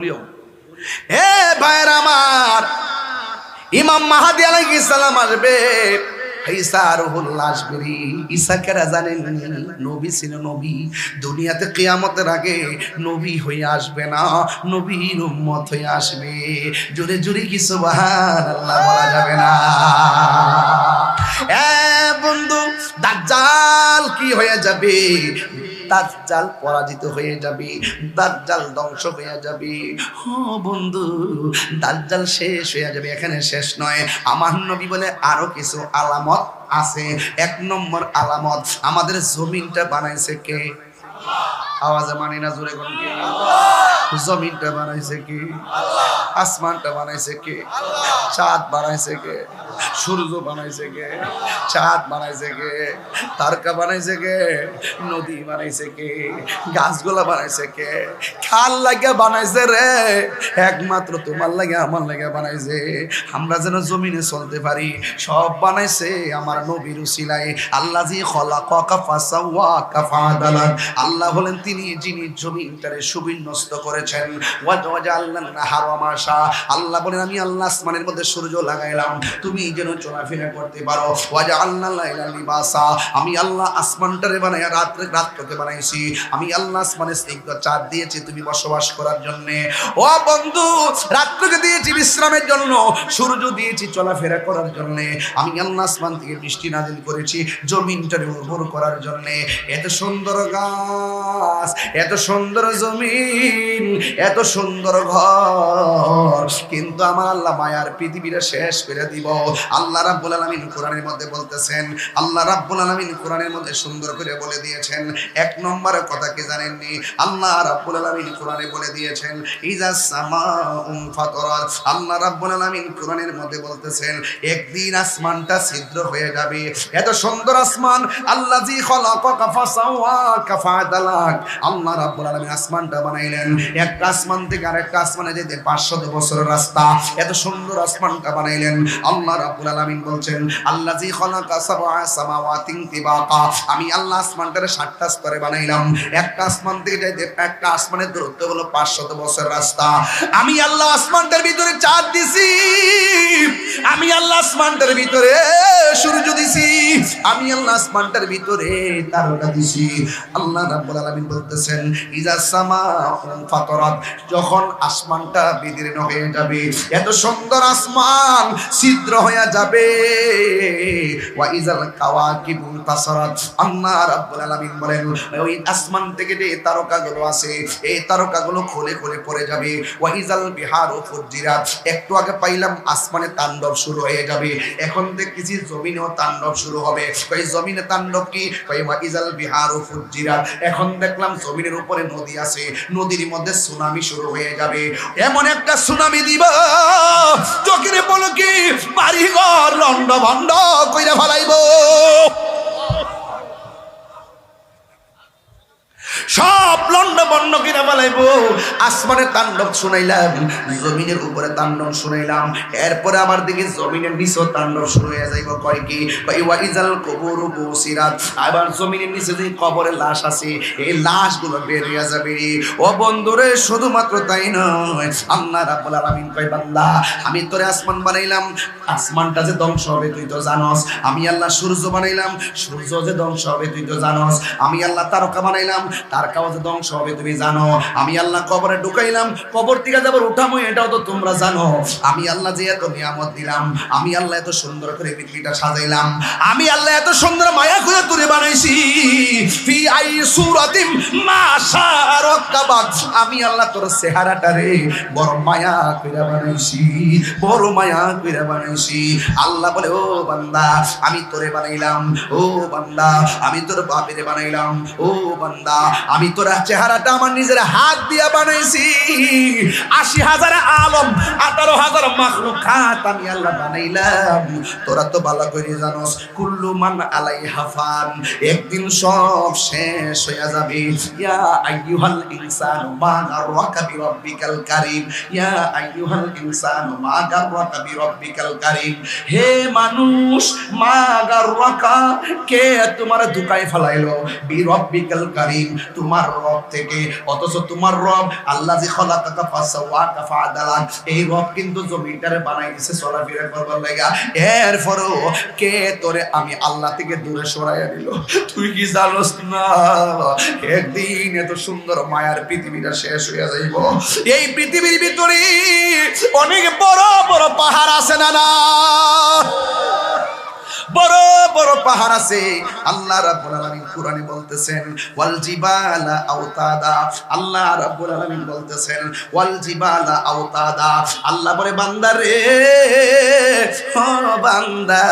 হে ভাইরা আমার, ইমাম মাহদী আলাইহিস সালাম আসবে। ঈসা রুহুল্লাহ আসবে। ঈসা কারা জানেন? নবী ছিল, নবী। দুনিয়াতে কিয়ামতের আগে নবী হয়ে আসবে না, নবীর উম্মত হয়ে আসবে। জোরে জোরে কি সুবহানাল্লাহ বলা যাবে না? এ বন্ধু, দাজ্জাল কি হয়ে যাবে? দাজ্জাল পরাজিত হয়ে যাবে, দাজ্জাল ধ্বংস হয়ে যাবে। ও বন্ধু, দাজ্জাল শেষ হয়ে যাবে। এখানে শেষ নয়, আমার নবী বলে আরো কিছু আলামত আছে। এক নম্বর আলামত, আমাদের জমিনটা বানাইছে কে? আওয়াজে মানি না, জোরে কোন কে? জমিনটা বানাইছে কে? আসমানটা বানাইছে কে? চাঁদ বানাইছে কে? সূর্য বানাইছে কে? চাঁদ বানাইছে কে? তারকা বানাইছে কে? নদী বানাইছে কে? গাছগুলা বানাইছে কে? খাল লাগিয়া বানাইছে রে? একমাত্র তোমার লাগে, আমার লাগে বানাইছে। আমরা যেন জমিনে চলতে পারি, সব বানাইছে আমার নবীর উসিলায়। আল্লাযী খলাকাকা ফাসাওয়াকা ফাআদালাক। আল্লাহ বলেন তিনি যিনি জমিনটারে সুবিন্যস্ত করেছেন। ওয়াজআলনা নাহারা মাশা। আল্লাহ বলেন আমি আল্লাহ আসমানের মধ্যে সূর্য লাগাইলাম তুমি যেন চলাফেরা করতে পারো। ওয়াজআলনা লাইলা লিবাসা। আমি আল্লাহ আসমানটারে বানাইয়া রাতকে বানাইছি। আমি আল্লাহ আসমানে স্নিগ্ধ চাঁদ দিয়েছি তুমি বসবাস করার জন্য। ও বন্ধু, রাতকে দিয়েছি বিশ্রামের জন্য, সূর্য দিয়েছি চলাফেরা করার জন্য। আমি আল্লাহ আসমান থেকে বৃষ্টি নাজিল করেছি জমিনটারে উর্বর করার জন্য। এত সুন্দর গাছ, এত সুন্দর জমিন, এত সুন্দর ঘর, কিন্তু আমার আল্লাহ মায়ার পৃথিবীটা শেষ করে দিব। আল্লাহ রাব্বুল আলামিন কোরআনের মধ্যে বলতেছেন, আল্লাহ রাব্বুল আলামিন কোরআনের মধ্যে সুন্দর করে বলে দিয়েছেন। এক নম্বরের কথা কি জানেননি? আল্লাহ রাব্বুল আলামিন কোরআনে বলে দিয়েছেন ইজা সামাউন ফাতরাত। আল্লাহ রাব্বুল আলামিন কোরআনের মধ্যে বলতেছেন একদিন আসমানটা ছিদ্র হয়ে যাবে। এত সুন্দর আসমান, আল্লাযী খলাকাকা ফাসাওয়াকা ফাআদালাক। আল্লাহ রাব্বুল আলামিন আসমানটা বানাইলেন। একটা আসমান থেকে আরেকটা আসমানে যেতে 500 বছরের রাস্তা। এত সুন্দর আসমানটা বানাইলেন। আল্লাহ রাব্বুল আলামিন বলছেন আল্লাযী খলাকা সাবআ সামাওয়াতিন তিবাকা। আমি আল্লাহ আসমানটারে 7টা স্তরে বানাইলাম। একটা আসমান থেকে যেতে একটা আসমানের দূরত্ব হলো 500 বছরের রাস্তা। আমি আল্লাহ আসমানটার ভিতরে চাঁদ দিছি, আমি আল্লাহ আসমানটার ভিতরে সূর্য দিছি, আমি আল্লাহ আসমানটার ভিতরে তারকা দিছি। আল্লাহ রাব্বুল আলামিন বলতেছেন ইজা সামাউন ফাতরাত। যখন আসমানটা বিদীর্ণ হয়ে যাবে, এত সুন্দর আসমান ছিদ্র হয়ে যাবে। ওয়া ইজাল কাওয়াকিবু তাসারাত। আল্লাহ রাব্বুল আলামিন বলেন ওই আসমান থেকে যে তারকাগুলো আছে, এই তারকাগুলো খুলে খুলে পড়ে যাবে। ওয়া ইজাল বিহারু ফুজ্জিরাত। একটু আগে পাইলাম আসমানে তাণ্ডব শুরু হয়ে যাবে, এখন দেখতেছি জমিনেও তাণ্ডব শুরু হবে। ওই জমিনে তাণ্ডব কি? ওয়া ইজাল বিহারু ফুজ্জিরাত। এখন দেখলাম জমিনের উপরে নদী আছে, নদীর মধ্যে সুনামি শুরু হয়ে যাবে। এমন একটা সুনামি দিব চোখের পলকে বাড়ি ঘর লন্ড ভন্ড কইরা ফেলাইব। সব লন্ড বন্ড কিনা ফেলাইবো। আসমানে তাণ্ডব শুনাইলাম, জমিনের উপরে তাণ্ডব শুনাইলাম, এরপরে আমার দিকে জমিনের নিচে তাণ্ডব শুরু হয়ে যাইব। কয় কি? ওয়া ইজাল কুবুরু বুসিরাত। আবার জমিনের নিচে যে কবরের লাশ আছে, এই লাশগুলো বের হয়ে যাবে। ও বন্ধুরে, শুধুমাত্র তাই নয়, আল্লাহ রাব্বুল আলামিন কয় বান্দা আমি তোরে আসমান বানাইলাম, আসমানটা যে ধ্বংস হবে তুই তো জানোস। আমি আল্লাহ সূর্য বানাইলাম, সূর্য যে ধ্বংস হবে তুই তো জানোস। আমি আল্লাহ তারকা বানাইলাম, তারকাও যে ধ্বংস হবে তুমি জানো। আমি আল্লাহ কবরে ঢুকাইলাম, কবর থেকে যাবার উঠামো এটাও তো তোমরা জানো। আমি আল্লাহ যে এত নিয়ামত দিলাম, আমি আল্লাহ এত সুন্দর করে পৃথিবীটা সাজাইলাম, আমি আল্লাহ এত সুন্দর মায়া করে তুলে বানাইছি। ফি আই সূরাতিম মা শাআ রাক্কাবাক। আমি আল্লাহ তোর চেহারাটারে বড় মায়া করে বানাইছি, বড় মায়া করে বানাইছি। আল্লাহ বলে ও বান্দা আমি তোরে বানাইলাম, ও বান্দা আমি তোর বাপেরে বানাইলাম, ও বান্দা আমি তোর চেহারাটা আমার নিজের হাত দিয়া বানাইছি। 80,000 আলম 18,000 মাখলুকাত আমি আল্লাহ বানাইলাম। তোরা তো ভালো করে জানোস কুল্লু মান আলাইহা ফান, একদিন সব শেষ হয়ে যাবে। ইয়া আইয়ুহাল ইনসানু মা গাররাকা বিরাব্বিকাল কারীম, ইয়া আইয়ুহাল ইনসানু মা গাররাকা বিরাব্বিকাল কারীম। হে মানুষ, মা গাররাকা, কে তোমার ধোঁকায় ফেলাইলো, বিরাব্বিকাল কারীম, তোমার রব থেকে, অথচ তোমার রব আল্লাযী খালাকাকা ফাসাওয়াকা ফাআদালাক, এই রব কিন্তু জমিনটারে বানাই দিয়েছে চলাফেরা করবার লাগা। এরপরও কে তোরে আমি আল্লাহ থেকে দূরে সরাইয়া দিল? তুই কি জানোস না একদিন এত সুন্দর মায়ার পৃথিবীটা শেষ হইয়া যাইব? এই পৃথিবীর ভিতরে অনেক বড় বড় পাহাড় আছে না না, বড় বড় পাহাড় আছে। আল্লাহ রাব্বুল আলামিন কোরআনে বলতেছেন ওয়াল জিবালা আওতাদা, আল্লাহ রাব্বুল আলামিন বলতেছেন ওয়াল জিবালা আওতাদা। আল্লাহ বলে বান্দা রে, ও বান্দা,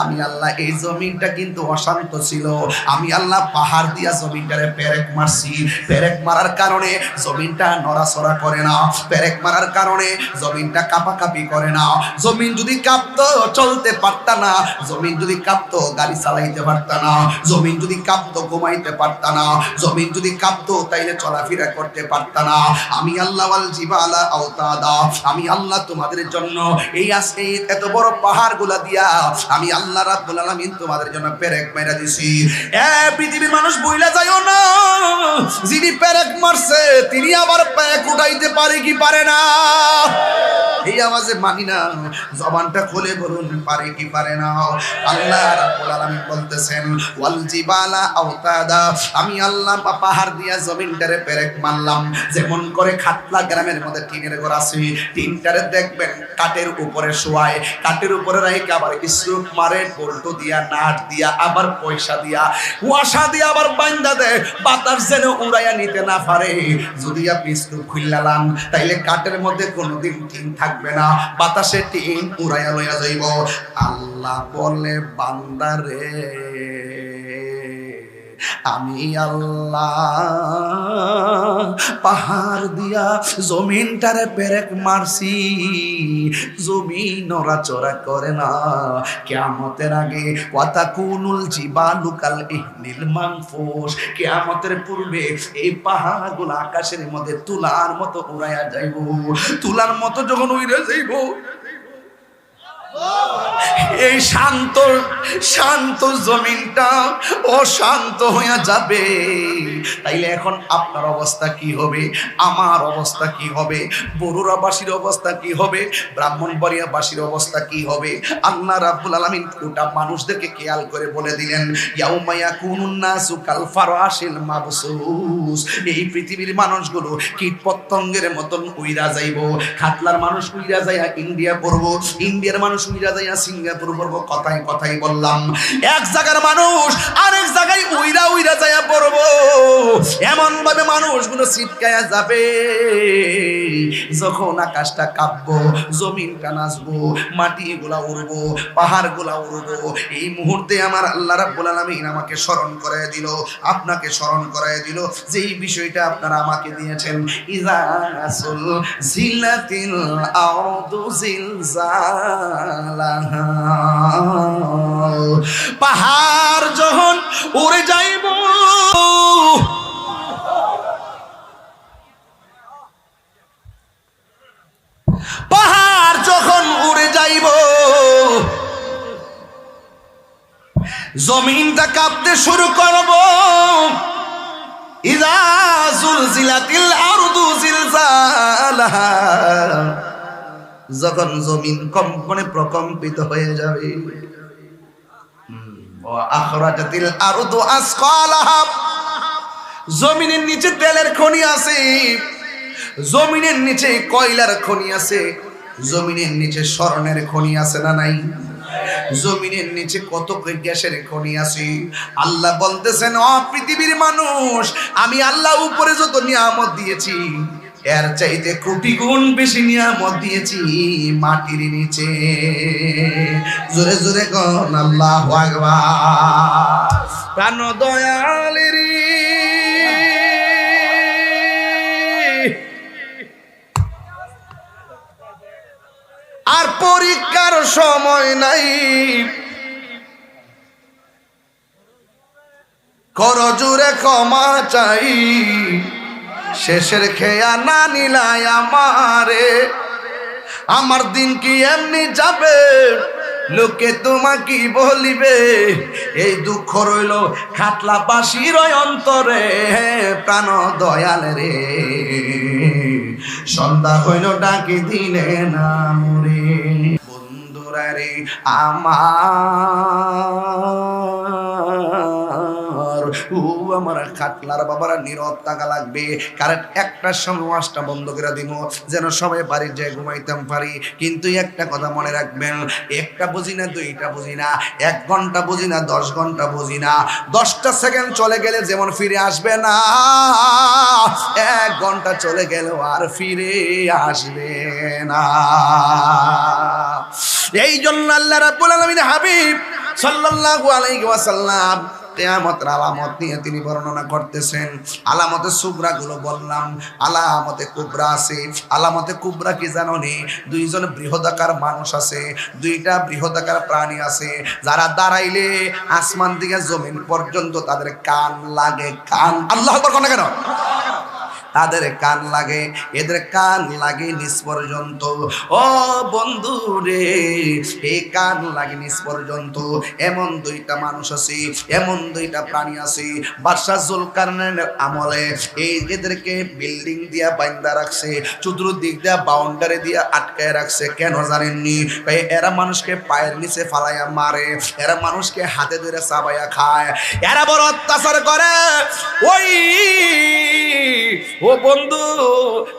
আমি আল্লাহ এই জমিনটা কিন্তু অশান্ত ছিল, আমি আল্লাহ পাহাড় দিয়া জমিনটারে পেরেক মারছি। পেরেক মারার কারণে জমিনটা নড়াচড়া করে না, পেরেক মারার কারণে জমিনটা কাঁপাকাঁপি করে না। জমিন যদি কাঁপতো চলতে পারতা না, জমিন যদি কাঁপতো গাড়ি চালাইতে পারতা না, জমিন যদি কাঁপতো ঘুমাইতে পারতা না, জমিন যদি কাঁপতো তাইলে চলাফেরা করতে পারতা না। আমি আল্লাহ ওয়াল জিবালা আওতাদা, আমি আল্লাহ তোমাদের জন্য এই আজকে এত বড় পাহাড়গুলা দিয়া আমি আল্লাহ রাব্বুল আলামিন তোমাদের জন্য পেরেক মাইরা দিছি। এ পৃথিবীর মানুষ বইলা যাইও না, যিনি পেরেক মারছে তিনি আবার পেরেক উঠাইতে পারে কি পারে না? এই আওয়াজে মানি না, জবানটা খুলে বলুন পারে কি পারে না? আল্লাহ রাব্বুল আলামিন বলতেছেন ওয়াল জিবালা আওতাদা, আমি আল্লাহ পাহাড় দিয়া জমিনটারে পেরেক মারলাম। যেমন করে খাটলা গ্রামের মধ্যে টিনের ঘর আছে, টিনটারে দেখবেন কাঠের উপরে শোয়ায়, কাঠের উপরে রাইখে আবার স্ট্রোক মারে বল্টু দিয়া, নাট দিয়া, আবার পয়সা দিয়া, ওয়াসা দিয়া আবার বান্দা দেয় বাতাস যেন উড়াইয়া নিতে না পারে। যদি আপনি স্ট্রোক খুললাম তাইলে কাঠের মধ্যে কোনোদিন টিন থাকবে না, বাতাসে টিন উড়াইয়া লইয়া যাইব। আল্লাহ বলে বান্দা রে, আমি আল্লাহ পাহাড় দিয়া জমিনটারে পেরেক মারছি, জমিন নড়াচড়া করে না। কিয়ামতের আগে ওয়াতাকুনুল জিবালু কাল ইহনিল মানফুস, কিয়ামতের পূর্বে এই পাহাড়গুলো আকাশের মধ্যে তুলার মতো উড়াইয়া যাইব। তুলার মতো যখন উড়ে যাইব, এই শান্ত শান্ত জমিনটা অশান্ত হয়ে যাবে। তাইলে এখন আপনার অবস্থা কি হবে, আমার অবস্থা কি হবে, বরুড়াবাসীর অবস্থা কি হবে, ব্রাহ্মণবাড়িয়াবাসীর অবস্থা কি হবে? আল্লাহ রাব্বুল আলামিন গোটা মানুষদেরকে খেয়াল করে বলে দিলেন ইয়াউমা ইয়াকুনুন নাসু কাল ফারাশিল মাবসুস, এই পৃথিবীর মানুষগুলো কীট পতঙ্গের মতন উইরা যাইব। খাটলার মানুষ উইরা যাইয়া ইন্ডিয়া পড়বো, ইন্ডিয়ার মানুষ উইরা যাইয়া সিঙ্গাপুর পড়বো। কথাই কথাই বললাম, এক জায়গার মানুষ আরেক জায়গায় উইরা উইরা যাইয়া পড়বো। এমন ভাবে মানুষগুলো ছিটকায়া যাবে, যখন আকাশটা কাঁপবো, জমিনটা নাচবো, মাটিগুলা উড়বো, পাহাড়গুলা উড়বো। এই মুহূর্তে আমার আল্লাহ রাব্বুল আলামিন আমাকে স্মরণ করায় দিল, আপনাকে স্মরণ করায় দিল যে এই বিষয়টা আপনারা আমাকে দিয়েছেন। ইযা জিলাতিল আরদু জিলজালাহা, পাহাড় যখন উড়ে যাইব, পাহাড় যখন উড়ে যাইব, জমিনটা কাঁপতে শুরু করব। ইযা জুলজিলাতিল আরদু জিলজালাহা, যখন জমিন কম্পনে প্রকম্পিত হয়ে যাবে। ওয়া আখরাজাতিল আরদু আসকালাহা, জমিনের নিচে তেলের খনি আছে, জমিনের নিচে কয়লার খনি আছে, জমিনের নিচে স্বর্ণের খনি আছে না নাই? জমিনের নিচে কত গ্যাসের খনি আছে। আল্লাহ বলতেছেন ও পৃথিবীর মানুষ, আমি আল্লাহ উপরে যত নিয়ামত দিয়েছি এর চাইতে কোটি গুণ বেশি নিয়ামত দিয়েছি মাটির নিচে। জোরে জোরে কোন আল্লাহু আকবার। প্রাণ দয়ালের আর পরীক্ষার সময় নাই, করজুরে ক্ষমা চাই, শেষের খেয়া না নিলাই আমারে, আমার দিন কি এমনি যাবে, লোকে তোমাকে বলিবে, এই দুঃখ রইল খাটলাবাসীর অন্তরে, প্রাণ দয়াল রে, সন্ধ্যা হইল ডাকি দিলে না মরে। বন্ধুরা রে আমার খাটলার বাবারা নীরব থাকা লাগবে, কারণ একটার সময় ওয়াজটা বন্ধ করে দিব যেন সবাই বাড়ি যায় ঘুমাইতাম পারি। কিন্তু একটা কথা মনে রাখবেন, একটা বুঝি না, দুইটা বুঝি না, 1 ঘন্টা বুঝি না, 10 ঘন্টা বুঝি না, 10টা সেকেন্ড চলে গেলে যেমন ফিরে আসবে না, 1 ঘন্টা চলে গেলেও আর ফিরে আসবে না। এই জন্য আল্লাহ রাব্বুল আলামিন হাবিব সাল্লাল্লাহু আলাইহি ওয়াসাল্লাম কিয়ামতের আলামত নিয়ে তিনি বর্ণনা করতেছেন। আলামতে সুগরা গুলো বললাম, আলামতে কুবরা আছে। আলামতে কুবরা কি জানো নি? 2জন বৃহদাকার মানুষ আছে, 2টা বৃহদাকার প্রাণী আছে, যারা দাঁড়াইলে আসমান থেকে জমিন পর্যন্ত তাদের কান লাগে। কান, আল্লাহু আকবার কোন কেন? তাদের কান লাগে, এদের কান লাগে নিচ পর্যন্ত। ও বন্ধু রে, এই কান লাগে নিচ পর্যন্ত। এমন 2টা মানুষ আছে, এমন 2টা প্রাণী আছে। বাদশাহ জুলকারনাইনের আমলে এই এদেরকে বিল্ডিং দিয়া বাঁধা রাখছে, চতুর্দিক দিয়া বাউন্ডারি দিয়া আটকায় রাখছে। কেন জানেননি? এরা মানুষকে পায়ের নিচে ফালাইয়া মারে, এরা মানুষকে হাতে ধরে চাবাইয়া খায়, এরা বড় অত্যাচার করে। ও বন্ধু,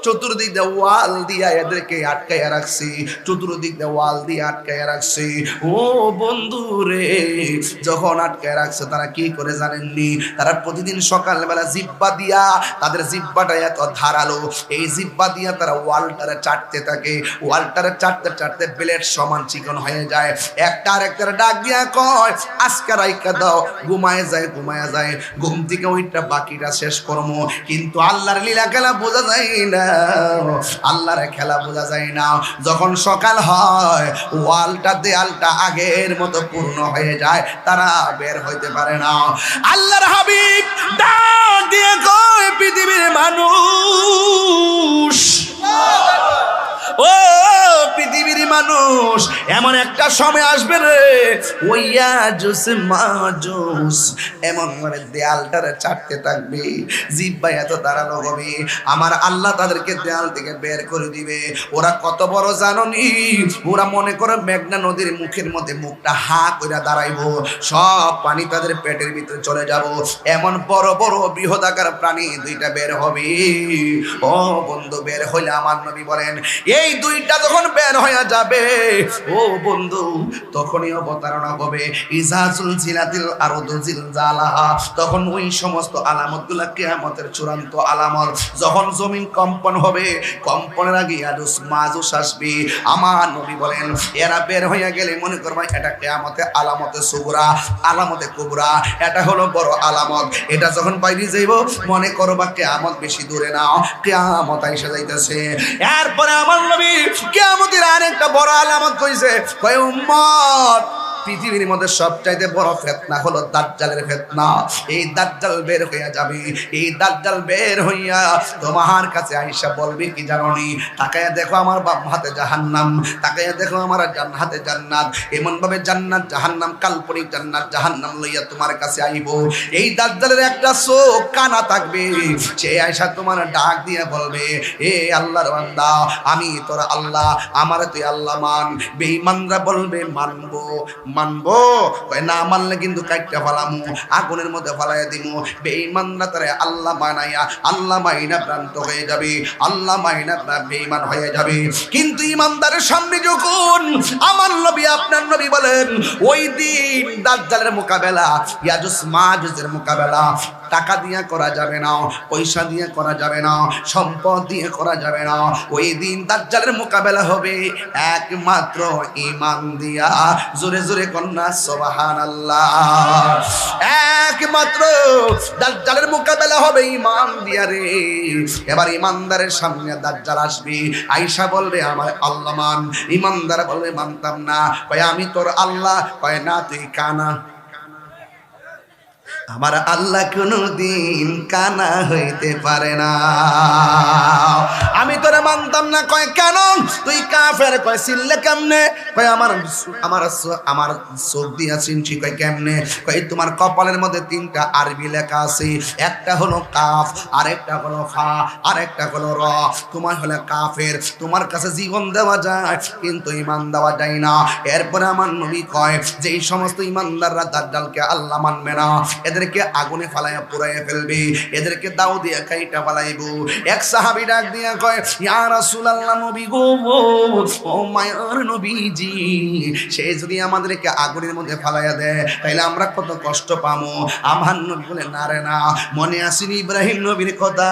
চতুর্দিক দিয়ে ওয়াল দিয়া এদেরকে আটকাইয়া রাখছি, চতুর্দিক দিয়ে ওয়াল দিয়ে আটকাইয়া রাখছি। ও বন্ধু রে, যখন আটকায় রাখছে তারা কি করে জানেননি? তারা প্রতিদিন সকালবেলা জিব্বা দিয়া, তাদের জিব্বাটা এত ধারালো, এই জিব্বা দিয়া তারা ওয়ালটারে চাটতে থাকে। ওয়ালটারে চাটতে চাটতে ব্লেড সমান চিকন হয়ে যায়। একটা আরেকটার ডাক দিয়া কয়, আজকে রাইকা দাও, ঘুমায় যায়, ঘুমায় যায়। ঘুম থেকে ওইটা বাকিটা শেষ করবো। কিন্তু আল্লাহর লীলা খেলা বোঝা যায় না, আল্লাহর খেলা বোঝা যায় না। যখন সকাল হয়, ওয়ালটা দেয়ালটা আগের মতো পূর্ণ হয়ে যায়, তারা বের হইতে পারে না। আল্লাহর হাবিব ডাক দিয়ে কয়, পৃথিবীর মানুষ, ও পৃথিবীর মানুষ, এমন একটা সময় আসবে রে, ওইয়া জুস মাজুস এমন মানে দেয়ালটারে চাটতে থাকবে, জিব্বা এত দাঁড়ানো হবে, আমার আল্লাহ তাদেরকে দেয়াল থেকে বের করে দিবে। ওরা কত বড় জাননি? ওরা মনে করে মেঘনা নদীর মুখের মধ্যে মুখটা হা কইরা দাঁড়াইবো, সব পানি তাদের পেটের ভিতরে চলে যাব। এমন বড় বড় বৃহদাকার প্রাণী 2টা বের হবে। ও বন্ধু, বের হইলে আমার নবী বলেন, এই 2টা যখন বের হয়ে যাবে, ও বন্ধু, তখনই অবতারণা হবে ইজাজুল জিলাতিল আরদু জিলজালাহা। তখন ওই সমস্ত আলামতগুলো কিয়ামতের চূড়ান্ত আলামত। যখন জমিন কম্পন হবে, কম্পনের আগে ইয়াজুজ মাজুজ আসবে। আমার নবী বলেন, এরা বের হয়ে গেলে মনে করবা এটা কিয়ামতে আলামতে সুগরা, আলামতে কুবরা, এটা হলো বড় আলামত। এটা যখন বাইরে যাইব, মনে করবা কিয়ামত বেশি দূরে না, কিয়ামত আইসা যাইতেছে। এরপরে আমার নবী কিয়ামতের আরেকটা বড় আলামত কইছে, কয় উম্মত, পৃথিবীর মধ্যে সবচাইতে বড় ফিতনা হলো দাজ্জালের ফিতনা। এই দাজ্জাল বের হইয়া যাবে, এই দাজ্জাল বের হইয়া তোমার কাছে আয়েশা বলবে কি জানোনি? তাকায়া দেখো আমার বাম হাতে জাহান্নাম, তাকায়া দেখো আমার ডান হাতে জান্নাত। এমন ভাবে জান্নাত জাহান্নাম, কাল্পনিক জান্নাত জাহান্নাম লইয়া তোমার কাছে আইব। এই দাজ্জালের একটা চোখ কানা থাকবে, সে আয়েশা তোমার ডাক দিয়া বলবে, এ আল্লাহর বান্দা, আমি তোর আল্লাহ, আমারে তুই আল্লাহ মান। বেঈমানরা বলবে মানবো, মানবো, না মানলে কিন্তু কাইটটা ফালামু, আগুনের মধ্যে ফালাইয়া দিমু। বেঈমানরা তারে আল্লাহ বানাইয়া, আল্লাহ মাইনা প্রান্ত হয়ে যাবে, আল্লাহ মাইনা বেঈমান হয়ে যাবে। কিন্তু ইমানদারের সামনে যখন আমার নবী, আপনার নবী বলেন, ওই দিন দাজ্জালের মোকাবেলা, ইয়াজুজ মাজুজের মোকাবেলা টাকা দিয়ে করা যাবে না, পয়সা দিয়ে করা যাবে না, সম্পদ দিয়ে করা যাবে না। ওই দিন দাজ্জালের মোকাবেলা হবে একমাত্র ঈমান দিয়া। জোরে জোরে কন্যা সুবহানাল্লাহ। একমাত্র দাজ্জালের মোকাবেলা হবে ঈমান দিয়া রে। এবার ঈমানদারের সামনে দাজ্জাল আসবে, আয়েশা বলবে আমার আল্লাহ মান। ঈমানদার বলবে মানতাম না। কয় আমি তোর আল্লাহ। কয় না তুই কানা। আমার আল্লাহ কোনদিন কানা হইতে পারে না। আমি তোরে মানতাম না। কয় কেন? তুই কাফের। কয় চিনলে কেমনে? কয় আমার আমার চোখ দিয়া চিনছি। কয় কেমনে? কয় তোমার কপালের মধ্যে 3টা আরবি লেখা আছে, একটা হলো কাফ, আরেকটা হলো ফা, আরেকটা হলো র। তোমার হলো কাফের, তোমার কাছে জীবন দেওয়া যায় কিন্তু ঈমান দেওয়া যায় না। এরপরে আমার নবী কয় যে এই সমস্ত ঈমানদাররা দাজ্জালকে আল্লাহ মানবে না, এদেরকে আগুনে ফালাইয়া পুড়াইয়া ফেলবে, এদেরকে দাও দিয়ে কাইটা ফালাইব। এক সাহাবী ডাক দিয়া কয় ইয়া রাসূলুল্লাহ, নবী গো, ও মায়ার নবীজি, সে যদি আমাদেরকে আগুনের মধ্যে ফালাইয়া দেয় তাইলে আমরা কত কষ্ট পাবো। আমার নবী বলে না রে না, মনে আসেনি ইব্রাহিম নবীর কথা?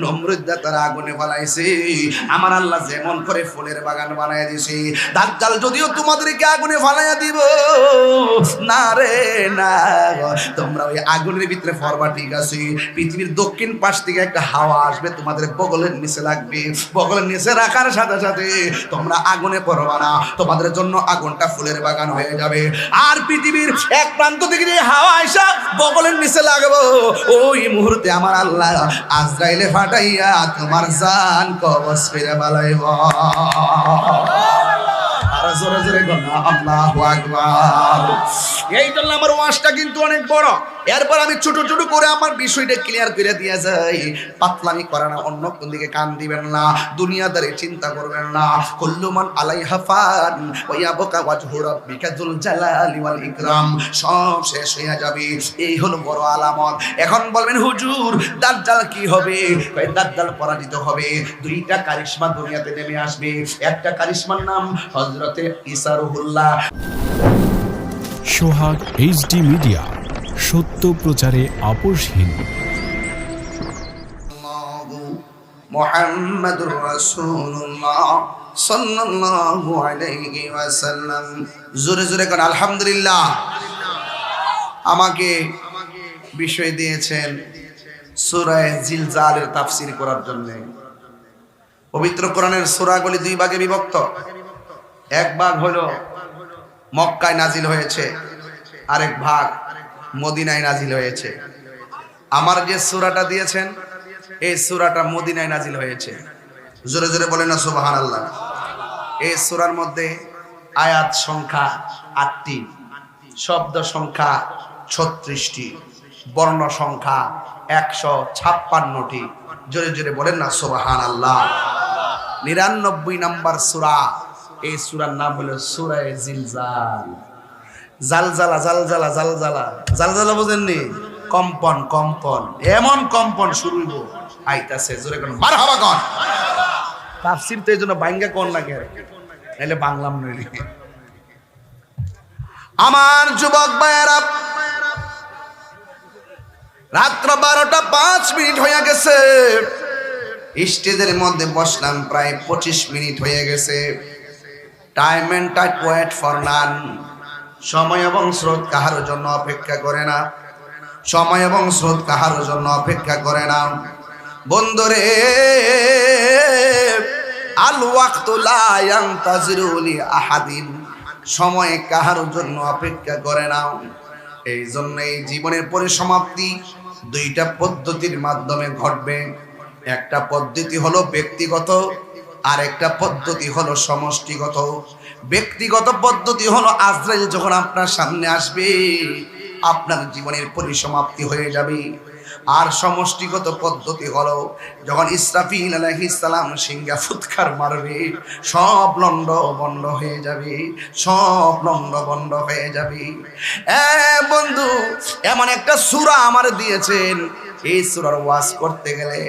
নমরুদ তার আগুনে ফালাইছে, আমার আল্লাহ যেমন করে ফুলের বাগান বানায় দিছে, দাজ্জাল যদিও তোমাদেরকে আগুনে ফালাইয়া দিব না রে না, তোমরা ওই আগুনের ভিতরে ফরবা ঠিক আছে। পৃথিবীর দক্ষিণ পাশ থেকে একটা হাওয়া আসবে, তোমাদের বগলের নিচে লাগবে, বগলের নিচে রাখার সাথে সাথে তোমরা আগুনে পড়বা না, তোমাদের জন্য আগুনটা ফুলের বাগান হয়ে যাবে। আর পৃথিবীর এক প্রান্ত থেকে যে হাওয়া আইসা বগলের নিচে লাগবো, ওই মুহূর্তে আমার আল্লাহ আজরাইলে ফাটাইয়া তোমার জান কবজ করে বালাইব। আর জোরে জোরে গনা আল্লাহু আকবার। এই জন্য আমার ওয়াজটা কিন্তু অনেক বড়। এরপর আমি ছোট ছোট করে আমার বিষয়টা ক্লিয়ার করে দিয়ে যাই। পাতলামি করে না, অন্য কোন দিকে কান দিবেন না, দুনিয়াদারি চিন্তা করবেন না। কুল্লু মান আলাইহা ফান ওয়া ইয়াবকা ওয়াজহু রাব্বিকা যুল জালালি ওয়াল ইকরাম। সব শেষ হয়ে যাবে, এই হলো বড় আলামত। এখন বলবেন হুজুর দাজ্জাল কি হবে? কয় দাজ্জাল পরাজিত হবে। 2টা কারিশমা দুনিয়াতে নেমে আসবে। একটা কারিশমার নাম হযরতে ঈসা রুহুল্লাহ। সোহাগ এইচডি মিডিয়া, সত্য প্রচারে আপোষহীন। মুহাম্মাদুর রাসূলুল্লাহ সাল্লাল্লাহু আলাইহি ওয়াসাল্লাম। জোরে জোরে কোন আলহামদুলিল্লাহ। আমাকে বিষয় দিয়েছেন সূরা জিলজালের তাফসীর করার জন্য। পবিত্র কোরআনের সূরাগুলি 2 ভাগে বিভক্ত। এক ভাগ হলো মক্কায় নাজিল হয়েছে, আরেক ভাগ মদিনায় নাজিল হয়েছে। আমার যে সূরাটা দিয়েছেন এই সূরাটা মদিনায় নাজিল হয়েছে। জোরে জোরে বলেন না সুবহানাল্লাহ। এই সূরার মধ্যে আয়াত সংখ্যা 8টি, শব্দ সংখ্যা 36টি, বর্ণ সংখ্যা 156টি। জোরে জোরে বলেন না সুবহানাল্লাহ। 99 নম্বর সূরা। এই সূরার নাম হলো সূরা জিলজাল। জালজালা জালজালা জালজালা জালজালা বুঝেননি? কম্পন কম্পন, এমন কম্পন শুরু হইব আইতাছে। জোরে কোন মারহাবা কোন। তাফসীর তো এইজন্য বাংলা কোন লাগে, নাইলে বাংলাম নইলে। আমার যুবক ভাইয়েরা, রাত্র 12টা 5 মিনিট হয়ে গেছে। স্টেজের মধ্যে বসলাম প্রায় 25 মিনিট হয়ে গেছে। Time and tide wait for none. সময় এবং স্রোত কাহার জন্য অপেক্ষা করে না, সময় এবং স্রোত কাহার জন্য অপেক্ষা করে না। বন্ধুরে, আল ওয়াক্তু লা ইয়ানতাজিরু লি আহাদিন। সময় কাহার জন্য অপেক্ষা করে না। এই জন্য এই জীবনের পরিসমাপ্তি 2টা পদ্ধতির মাধ্যমে ঘটবে। একটা পদ্ধতি হলো ব্যক্তিগত, আর একটা পদ্ধতি হলো সমষ্টিগত। ব্যক্তিগত পদ্ধতি হলো আজরাইল যখন আপনার সামনে আসবে আপনার জীবনের পরিসমাপ্তি হয়ে যাবে। আর সমষ্টিগত পদ্ধতি হলো যখন ইসরাফিল আলাইহিস সালাম সিংহা ফুৎকার মারবে, সব লন্ড বন্ড হয়ে যাবে, সব লন্ড বন্ড হয়ে যাবে। বন্ধু, এমন একটা সূরা আমার দিয়েছেন, এই সূরার ওয়াজ করতে গেলে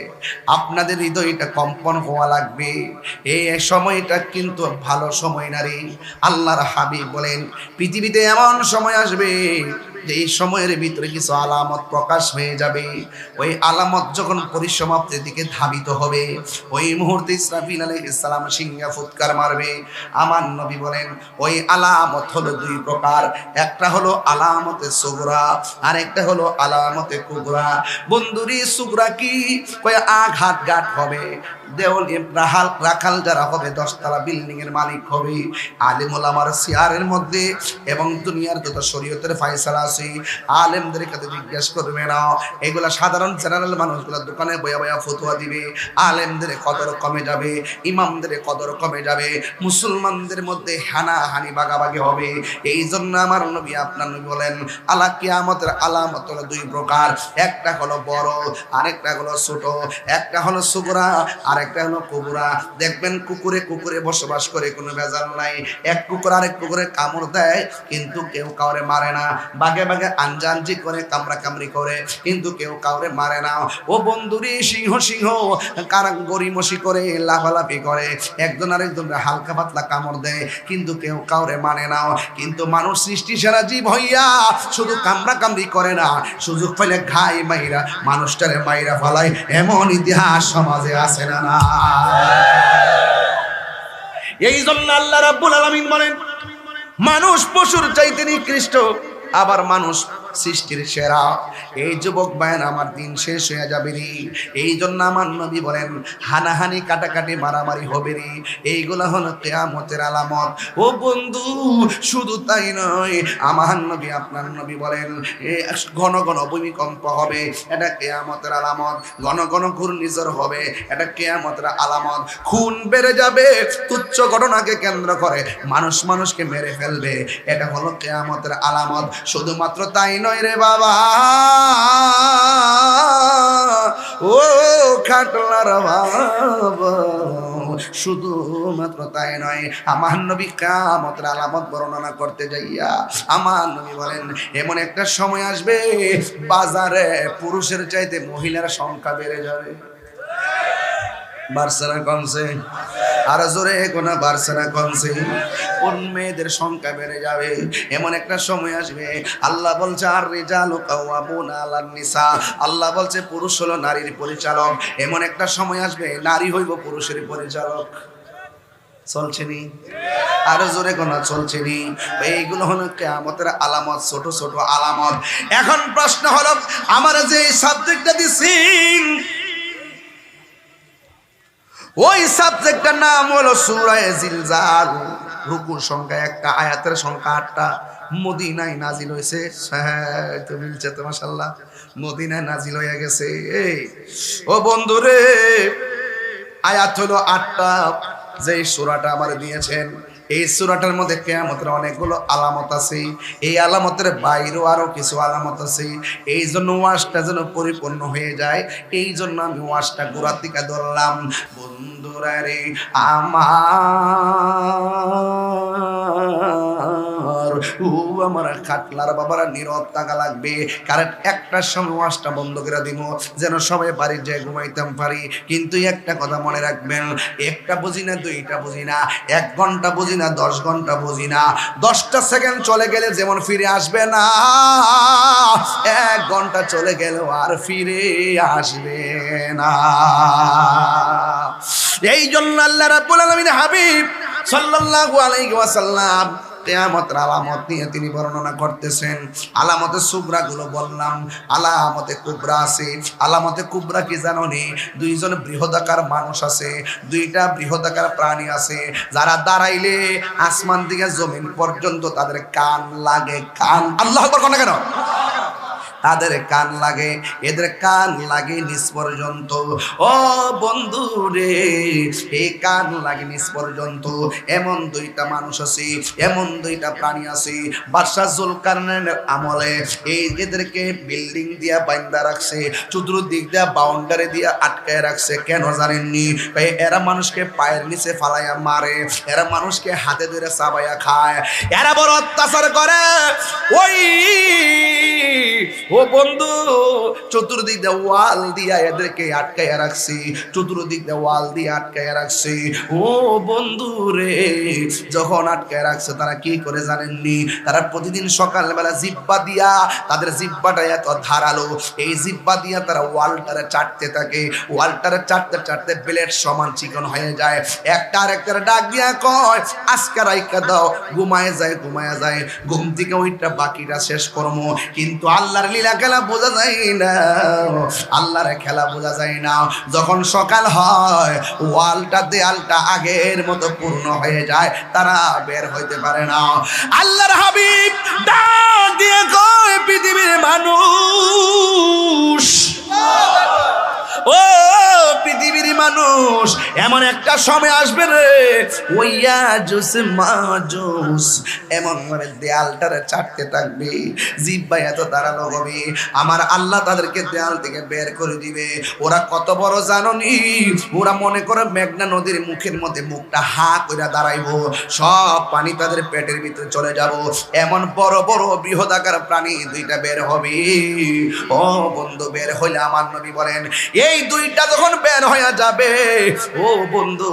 আপনাদের হৃদয়টা কম্পন হওয়া লাগবে। এই সময়টা কিন্তু ভালো সময় না রে। আল্লাহর হাবিব বলেন পৃথিবীতে এমন সময় আসবে যে এই সময়ের ভিতরে কিছু আলামত প্রকাশ হয়ে যাবে। ওই আলামত যখন পরিসমাপ্তির দিকে ধাবিত হবে, ওই মুহূর্তে ইসরাফিল আলাইহিস সালাম সিংহা ফুৎকার মারবে। আমার নবী বলেন ওই আলামত হলো 2 প্রকার। একটা হলো আলামতে সুগরা, আর একটা হলো আলামতে কুবরা। বন্ধুরি সুগরা কি কয় আঘাত ঘাট হবে, দেওয়াল রাখাল যারা হবে 10 তলা বিল্ডিং এর মালিক হবে, আলেম ওলামার চেয়ারের মধ্যে এবং দুনিয়ার যত শরীয়তের ফয়সালা আছে আলেমদের কাছে জিজ্ঞেস করবে না। এগুলা সাধারণ জেনারেল মানুষগুলা দোকানে বয়া বয়া ফতোয়া দিবে, আলেমদের কদর কমে যাবে, ইমামদের কদর কমে যাবে, মুসলমানদের মধ্যে হানাহানি বাগাবাগি হবে। এই জন্য আমার নবী আপনার নবী বলেন আলা কিয়ামতের আলামত হলো 2 প্রকার, একটা হলো বড়, আরেকটা হলো ছোট, একটা হলো সুগরা, আরেকটা হলো কুবরা। দেখবেন কুকুরে কুকুরে বসবাস করে, কোনো ভেজাল নাই, এক কুকুর আরেক কুকুরে কামড় দেয় কিন্তু কেউ কাউরে মারে না, বাগে বাগে আঞ্জানজি করে কামড়া কামড়ি করে কিন্তু কেউ কাউরে মারে না। ও বন্ধুরি সিংহ সিংহ কারা গরিমসি করে লাফালাফি করে, একজন আরেকজনকে হালকা পাতলা কামড় দেয় কিন্তু কেউ কাউরে মানে না। কিন্তু মানুষ সৃষ্টি সেরা জীব হইয়া শুধু কামড়া কামড়ি করে না, সুযোগ পেলে ঘাই মাইরা মানুষটারে মাইরা ফেলায়, এমন ইতিহাস সমাজে আছে না? না, এই জন্য আল্লাহ রাব্বুল আলামিন বলেন মানুষ পশুর চাইতে নিকৃষ্ট, আবার মানুষ সৃষ্টির সেরা। এই যুবক ভাইয়ের আমার দিন শেষ হয়ে যাবে রে, এই জন্য আমার নবী বলেন হানাহানি কাটাকাটি মারামারি হবে রে, এইগুলা হলো কিয়ামতের আলামত। ও বন্ধু শুধু তাই নয়, আমার নবী আপনার নবী বলেন ঘন ঘন ভূমিকম্প হবে, এটা কিয়ামতের আলামত, ঘন ঘন ঘূর্ণিঝড় হবে, এটা কিয়ামতের আলামত, খুন বেড়ে যাবে, তুচ্ছ ঘটনাকে কেন্দ্র করে মানুষ মানুষকে মেরে ফেলবে, এটা হলো কিয়ামতের আলামত। শুধুমাত্র তাই নয় রে বাবা, ও খাটলার বাবা, শুধুমাত্র তাই নয়, আমার নবী কিয়ামতের আলামত বর্ণনা করতে যাইয়া আমার নবী বলেন এমন একটা সময় আসবে বাজারে পুরুষের চাইতে মহিলার সংখ্যা বেড়ে যাবে। বার্সানা কমছে, আর জোরে কোনা বার্সানা কমছে, কোন মেয়েদের সংখ্যা বেড়ে যাবে। এমন একটা সময় আসবে আল্লাহ বলছে আর রিজালু কাওয়ামুনা আলান নিসা, আল্লাহ বলছে পুরুষ হলো নারীর পরিচালক। এমন একটা সময় আসবে নারী হইব পুরুষের পরিচালক। চলছে নি? আর জোরে কোনা চলছে নি? এইগুলো হলো কিয়ামতের আলামত, ছোট ছোট আলামত। এখন প্রশ্ন হলো আমার যে সাবজেক্টটা দিছি ওই সাবজেক্টটার নাম হলো সূরা জিলজাল। রুকুর সংখ্যা 1টা, আয়াতের সংখ্যা 8টা, মদিনায় নাজিল হয়েছে। হ্যাঁ তো মিলছে তো মাশাআল্লাহ, মদিনায় নাজিল হয়ে গেছে। এই ও বন্ধুরে আয়াত হলো 8টা, যে সূরাটা আমার দিয়েছেন এই সূরাটার মধ্যে কিয়ামতের অনেকগুলো আলামত আছে, এই আলামতের বাইরেও আরো কিছু আলামত আছে। এই জন্য ওয়াজটা যেন পরিপূর্ণ হয়ে যায়, এই জন্য আমি ওয়াজটা গোড়া থেকে ধরলাম। বন্ধুরা রে আমার, ও আমার খাটলার বাবারা নীরব থাকা লাগবে, কারণ একটার সময় ওয়াজটা বন্ধ করে দিব যেন সবাই বাড়ি যায় ঘুমাইতাম পারি। কিন্তু একটা কথা মনে রাখবেন, একটা বুঝি না, 2টা বুঝি না, 1 ঘন্টা বুঝি না, 10 ঘন্টা বুঝি না, 10টা সেকেন্ড চলে গেলে যেমন ফিরে আসবে না, 1 ঘন্টা চলে গেলেও আর ফিরে আসবে না। এই জন্য আল্লাহ রাব্বুল আলামিন হাবিব সাল্লাল্লাহু আলাইহি ওয়াসাল্লাম কিয়ামতের আলামত নিয়ে তিনি বর্ণনা করতেছেন। আলামতে সুগরা গুলো বললাম, আলামতে কুবরা আছে। আলামতে কুবরা কি জানো নি? 2জন বৃহদাকার মানুষ আছে, 2টা বৃহদাকার প্রাণী আছে, যারা দাঁড়াইলে আসমান থেকে জমিন পর্যন্ত তাদের কান লাগে। কান, আল্লাহু আকবার কোন কেন? তাদের কান লাগে, এদের কান লাগে নিচ পর্যন্ত। ও বন্ধু রে, এই কান লাগে নিচ পর্যন্ত। এমন 2টা মানুষ আছে, এমন 2টা প্রাণী আছে। বাদশা জুলকারনাইনের আমলে এই এদেরকে বিল্ডিং দিয়া বাঁধা রাখছে, চতুর্দিক দিয়া বাউন্ডারি দিয়া আটকায় রাখছে। কেন জানেননি? এরা মানুষকে পায়ের নিচে ফালাইয়া মারে, এরা মানুষকে হাতে ধরে চাবাইয়া খায়, এরা বড় অত্যাচার করে। ওই ও বন্ধু, চতুর্দিক দিয়ে ওয়াল দিয়া এদেরকে আটকাইয়া রাখছি, চতুর্দিক দিয়ে ওয়াল দিয়ে আটকাইয়া রাখছি। ও বন্ধু রে, যখন আটকাইয়া রাখছে তারা কি করে জানেননি? তারা প্রতিদিন সকালবেলা জিব্বা দিয়া, তাদের জিব্বাটা এত ধারালো, এই জিব্বা দিয়া তারা ওয়ালটারে চাটতে থাকে। ওয়ালটারে চাটতে চাটতে ব্লেড সমান চিকন হয়ে যায়। একটা আরেকটারে ডাক দিয়া কয় আজকে রাইখা দাও, ঘুমায় যায়, ঘুমায় যায়। ঘুম থেকে ওইটা বাকিটা শেষ করবো। কিন্তু আল্লাহর লীলা খেলা বোঝা যায় না, আল্লাহর খেলা বোঝা যায় না। যখন সকাল হয় ওয়ালটা দেয়ালটা আগের মতো পূর্ণ হয়ে যায়, তারা বের হইতে পারে না। আল্লাহর হাবিব ডাক দিয়ে কয়, পৃথিবীর মানুষ, ও পৃথিবীর মানুষ, এমন একটা সময় আসবে রে, ওইয়া জুস মাজুস এমন ভাবে দেয়ালটারে চাটতে থাকবে, জিহ্বা এত দাঁড়ালো হবে, আমার আল্লাহ তাদেরকে দেয়াল থেকে বের করে দিবে। ওরা কত বড় জাননি, ওরা মনে করে মেঘনা নদীর মুখের মধ্যে মুখটা হা করে দাঁড়াইবো, সব পানি তাদের পেটের ভিতরে চলে যাব, এমন বড় বড় বৃহদাকার প্রাণী দুইটা বের হবে। ও বন্ধু, বের হইলে আমার নবী বলেন, এই দুইটা যখন বের হয়ে যাবে, ও বন্ধু,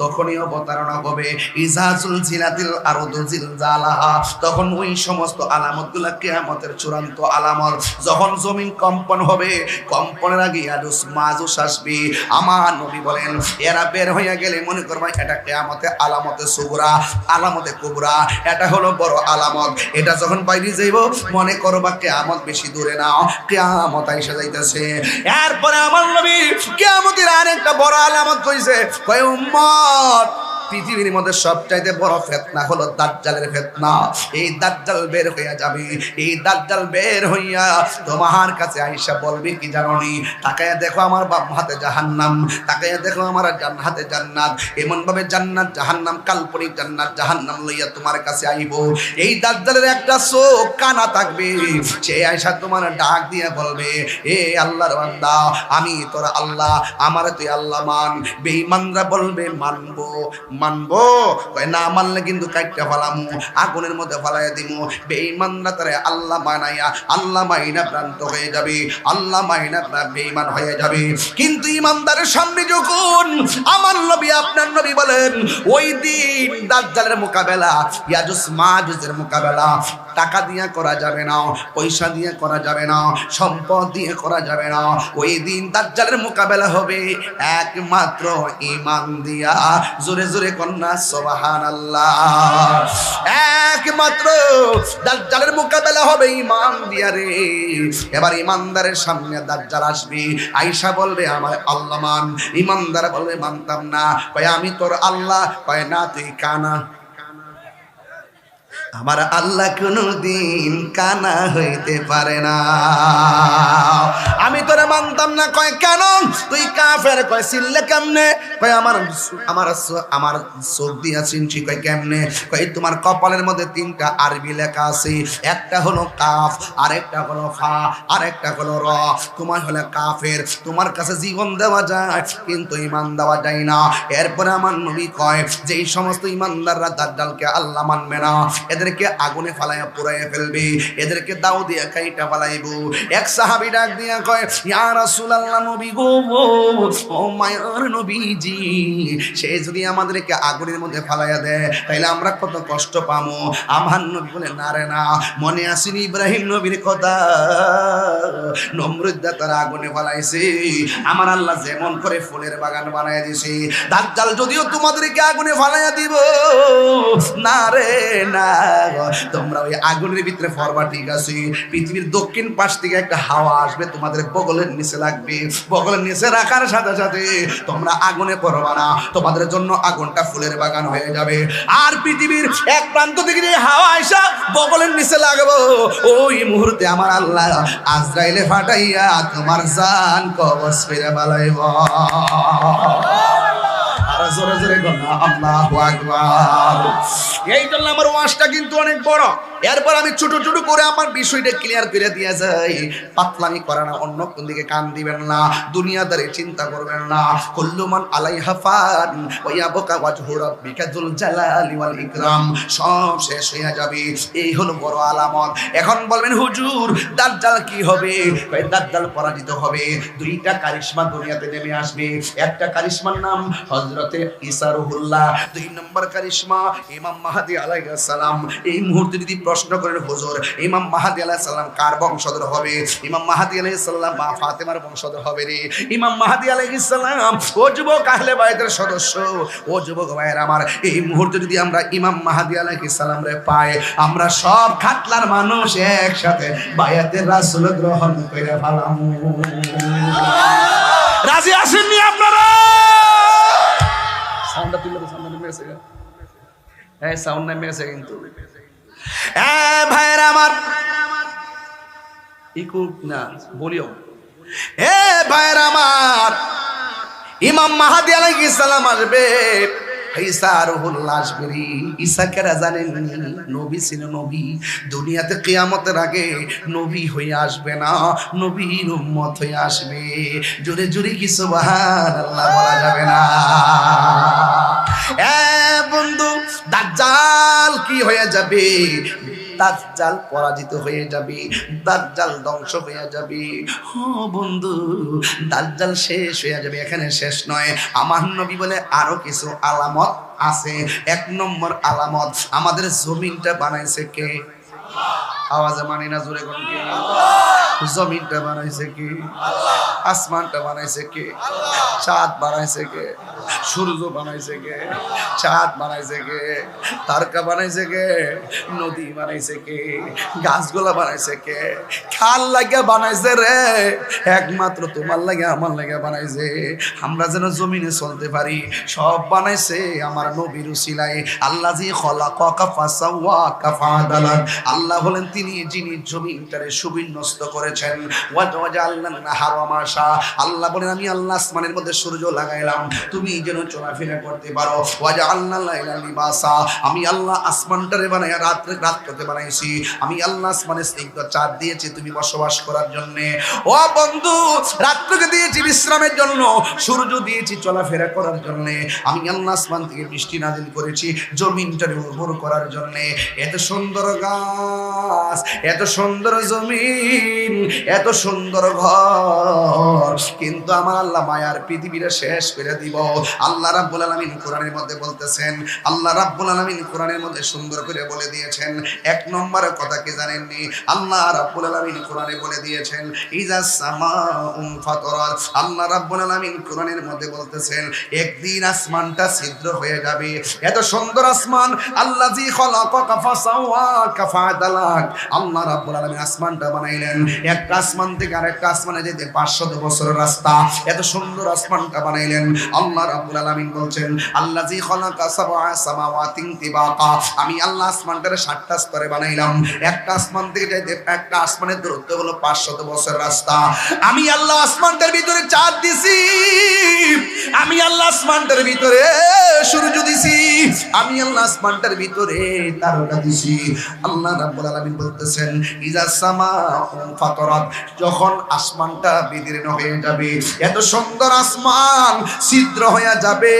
তখনই অবতারণা হবে ইজাজুল জিলাতিল আরদু জিলজালাহা। তখন ওই সমস্ত আলামতগুলো কিয়ামতের চূড়ান্ত আলামত। যখন জমিন কম্পন হবে, কম্পনের আগে ইয়াজুজ মাজুজ আসবে। আমার নবী বলেন, এরা বের হয়ে গেলে মনে করবা এটা কিয়ামতে আলামতে সুগরা, আলামতে কুবরা, এটা হলো বড় আলামত। এটা যখন বাইরে যাইব, মনে করবা কিয়ামত বেশি দূরে না, কিয়ামত আইসা যাইতেছে। এরপরে আমার নবী কিয়ামতের আরেকটা বড় আলামত কইছে, কয় উম্মত, পৃথিবীর মধ্যে সবচাইতে বড় ফিতনা হলো দাজ্জালের ফিতনা। এই দাজ্জাল বের হইয়া যাবে, এই দাজ্জাল বের হইয়া তোমার কাছে আয়েশা বলবে কি জানোনি, তাকায়া দেখো আমার বাম হাতে জাহান্নাম, তাকায়া দেখো আমার ডান হাতে জান্নাত, এমন ভাবে জান্নাত জাহান্নাম, কাল্পনিক জান্নাত জাহান্নাম লইয়া তোমার কাছে আইব। এই দাজ্জালের একটা চোখ কানা থাকবে, সে আয়েশা তোমার ডাক দিয়া বলবে, এ আল্লাহর বান্দা, আমি তোর আল্লাহ, আমারে তুই আল্লাহ মান। বেঈমানরা বলবে মানবো মানবো, কয় না মানলে কিন্তু কাইটটা ফেলামু, আগুনের মধ্যে ফেলাইয়া দিমু। বেঈমানরা তারে আল্লাহ মানাইয়া আল্লাহ মাইনা ভ্রান্ত হয়ে যাবে, আল্লাহ মাইনা বেঈমান হয়ে যাবে। কিন্তু ইমানদারের সামনে যখন আমার নবী আপনার নবী বলেন, ওই দিন দাজ্জালের মোকাবেলা, ইয়াজুজ মাজুজের মোকাবেলা টাকা দিয়ে করা যাবে না, পয়সা দিয়ে করা যাবে না, সম্পদ দিয়ে করা যাবে না। ওই দিন দাজ্জালের মোকাবেলা হবে একমাত্র ঈমান দিয়া। জোরে জোরে কন্যা সুবহানাল্লাহ। একমাত্র দাজ্জালের মোকাবেলা হবে ঈমান দিয়া রে। এবার ঈমানদারের সামনে দাজ্জাল আসবে, আয়েশা বলবে আমার আল্লাহ মান, ঈমানদার বলবে মানতাম না, কয় আমি তোর আল্লাহ, কয় না তুই কানা। আমার আল্লাহ কোনদিন কানা হইতে পারে না, আমি তোরে মানতাম না। কয় কেন? তুই কাফের। কয় চিনলে কেমনে? কয় আমার চোখ দিয়া চিনছি। কয় কেমনে? কয় তোমার কপালের মধ্যে 3টা আরবি লেখা আছে, একটা হলো কাফ, আরেকটা হলো ফা, আরেকটা হলো র। তোমার হলো কাফের, তোমার কাছে জীবন দেওয়া যায় কিন্তু ঈমান দেওয়া যায় না। এরপরে আমার নবী কয়, যেই সমস্ত ঈমানদাররা দাজ্জালকে আল্লাহ মানবে না, এদেরকে আগুনে ফালাইয়া পুড়াইয়া ফেলবে, এদেরকে দাও দিয়া কাইটা ফালাইব। এক সাহাবী ডাক দিয়া কয়, ইয়া রাসূলুল্লাহ, নবী গো, ও মায়ার নবীজি, সে যদি আমাদেরকে আগুনের মধ্যে ফালাইয়া দেয় তাইলে আমরা কত কষ্ট পাবো। আমার নবী বলে, না রে না, মনে আসেনি ইব্রাহিম নবীর কথা, নমরুদ তার আগুনে ফালাইছে, আমার আল্লাহ যেমন করে ফুলের বাগান বানাইয়া দিছে, দাজ্জাল যদিও তোমাদেরকে আগুনে ফালাইয়া দিব না রে না, তোমরা ওই আগুনের ভিতরে ফরবা, ঠিক আছে। পৃথিবীর দক্ষিণ পাশ থেকে একটা হাওয়া আসবে, তোমাদের বগলের নিচে লাগবে, বগলের নিচে রাখার সাথে সাথে তোমরা আগুনে পড়বা না, তোমাদের জন্য আগুনটা ফুলের বাগান হয়ে যাবে। আর পৃথিবীর এক প্রান্ত থেকে যে হাওয়া আইসা বগলের নিচে লাগবো, ওই মুহূর্তে আমার আল্লাহ আজরাইলে ফাটাইয়া তোমার জান কবজ ফিরে বালাইব। জোরে জোরে গলা আল্লাহু আকবার। এই জন্য আমার ওয়াজটা কিন্তু অনেক বড়। এরপর আমি ছোট ছোট করে আমার বিষয়টা ক্লিয়ার করে দিয়ে যাই। পাতলামি করে না, অন্য কোন দিকে কান দিবেন না, দুনিয়াদারি চিন্তা করবেন না। কুল্লু মান আলাইহা ফান ওয়া ইয়াবকা ওয়াজহু রাব্বিকা যুল জালালি ওয়াল ইকরাম, সব শেষ হয়ে যাবে। এই হলো বড় আলামত। এখন বলবেন হুজুর দাজ্জাল কি হবে? কই দাজ্জাল পরাজিত হবে। 2টা কারিশমা দুনিয়াতে নেমে আসবে। একটা কারিশমার নাম হযরতে ঈসা রুহুল্লাহ, 2 নম্বর কারিশমা ইমাম মাহদী আলাইহিস সালাম। এই মুহূর্তে যদি প্রশ্ন করেন, হুজুর ইমাম মাহদী আলাইহিস সালাম কার বংশধর হবে? ইমাম মাহদী আলাইহিস সালাম মা ফাতেমার বংশধর হবে রে। ইমাম মাহদী আলাইহিস সালাম ও যুবক আহলে বাইতের সদস্য, ও যুবক ভাইয়ের আমার, এই মুহূর্তে যদি আমরা ইমাম মাহদী আলাইহিস সালাম রে পাই, আমরা সব খাতলার মানুষ একসাথে বায়াতে রাসূল গ্রহণ করে ফেলাম। রাজি আসেননি আপনারা? সাউন্ডটা তুলে তো, সাউন্ডটা নেমে গেছে, এই সাউন্ড নেমে গেছে কিন্তু। ভাইয়েরা আমার, ইকুক না বলিও, ভাইয়েরা আমার, ইমাম মাহদী আলাইহিস সালাম আসবে, ঈসা রুহুল্লাহ আসবে। ঈসা কেরা জানেন? নবী ছিল, নবী। দুনিয়াতে কিয়ামতের আগে নবী হয়ে আসবে না, নবীর উম্মত হয়ে আসবে। জোরে জোরে কি সুবহানাল্লাহ বলা যাবে না? বন্ধু, দাজ্জাল কি হয়ে যাবে? দাজ্জাল পরাজিত হয়ে যাবে, দাজ্জাল ধ্বংস হয়ে যাবে। ও বন্ধু, দাজ্জাল শেষ হয়ে যাবে। এখানে শেষ নয়, আমার নবী বলে আরো কিছু আলামত আছে। 1 নম্বর আলামত, আমাদের জমিনটা বানাইছে কে? আওয়াজে মানি না, জোরে কোন কে? জমিনটা বানাইছে কে? আসমানটা বানাইছে কে? চাঁদ বানাইছে কে? সূর্য বানাইছে কে? চাঁদ বানাইছে কে? তারকা বানাইছে কে? নদী বানাইছে কে? গাছগুলা বানাইছে কে? খাল লাগিয়া বানাইছে রে? একমাত্র তোমার লাগে, আমার লাগে বানাইছে। আমরা যেন জমিনে চলতে পারি, সব বানাইছে আমার নবীর উসিলায়। আল্লাযী খলাকাকা ফাসাওয়াকা ফাআদালাক। আল্লাহ বলেন তিনি যিনি জমিনটারে সুবিন্যস্ত করেছেন। ওয়াজআলনান নাহারা মাশা। আল্লাহ বলেন আমি আল্লাহ আসমানের মধ্যে সূর্য লাগাইলাম, তুমি যেন চলাফেরা করতে পারো। ওয়াজআলনাল লাইলা লিবাসা। আমি আল্লাহ আসমানটারে বানাইয়া রাত্রকে বানাইছি। আমি আল্লাহ আসমানে স্নিগ্ধ চাঁদ দিয়েছি তুমি বসবাস করার জন্য। ও বন্ধু, রাত্রকে দিয়েছি বিশ্রামের জন্য, সূর্য দিয়েছি চলাফেরা করার জন্য। আমি আল্লাহ আসমান থেকে বৃষ্টি নাজিল করেছি জমিনটারে উর্বর করার জন্য। এত সুন্দর গাছ, এত সুন্দর জমিন, এত সুন্দর ঘর, কিন্তু আমার আল্লাহ মায়ার পৃথিবীটা শেষ করে দিব। আল্লাহ রাব্বুল আলামিন কোরআনের মধ্যে বলতেছেন, আল্লাহ রাব্বুল আলামিন কোরআনের মধ্যে সুন্দর করে বলে দিয়েছেন। 1 নম্বরের কথা কি জানেননি? আল্লাহ রাব্বুল আলামিন কোরআনে বলে দিয়েছেন ইজাস সামাউন ফাতরাত। আল্লাহ রাব্বুল আলামিন কোরআনের মধ্যে বলতেছেন একদিন আসমানটা ছিদ্র হয়ে যাবে। এত সুন্দর আসমান, আল্লাযী খলাকাকা ফাসাওয়াকা ফাআদালাক। আল্লাহ রাব্বুল আলামিন আসমানটা বানাইলেন, একটা আসমান থেকে আরেকটা আসমানে যেতে 500 বছরের রাস্তা। এত সুন্দর আসমানটা বানাইলেন। আল্লাহ রাব্বুল আলামিন বলছেন আল্লাযী খলাকা সাবআ সামাওয়াতিন তিবাকা। আমি আল্লাহ আসমানটারে 7টা স্তরে বানাইলাম। একটা আসমান থেকে যেতে একটা আসমানের দূরত্ব হলো 500 বছরের রাস্তা। আমি আল্লাহ আসমানটার ভিতরে চাঁদ দিছি, আমি আল্লাহ আসমানটার ভিতরে সূর্য দিছি, আমি আল্লাহ আসমানটার ভিতরে তারকা দিছি। আল্লাহ রাব্বুল আলামিন বলতেছেন ইজা সামাউন ফাতরাত। যখন আসমানটা বিদীর্ণ হয়ে যাবে, এত সুন্দর আসমান ছিদ্র হয়ে যাবে।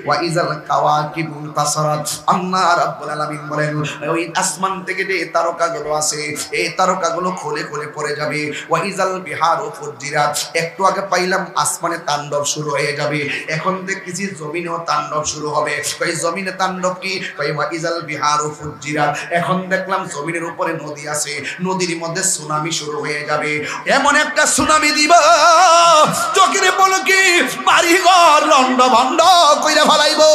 ওয়া ইজাল কাওয়াকিবু তাসারাত। আল্লাহ রাব্বুল আলামিন বলেন ওই আসমান থেকে যে তারকাগুলো আছে, এই তারকাগুলো খুলে খুলে পড়ে যাবে। ওয়া ইজাল বিহারু ফুজ্জিরাত। একটু আগে পাইলাম আসমানে তাণ্ডব শুরু হয়ে যাবে, এখন দেখতেছি জমিনেও তাণ্ডব শুরু হবে। ওই জমিনে তাণ্ডব কি? ওয়া ইজাল বিহারু ফুজ্জিরাত। এখন দেখলাম জমিনের উপরে নদী আছে, নদীর মধ্যে সুনামি শুরু হয়ে যাবে। এমন একটা সুনামি দিব চোখের পলকে বাড়িঘর লন্ড ভন্ড কইরা ফেলাইবো।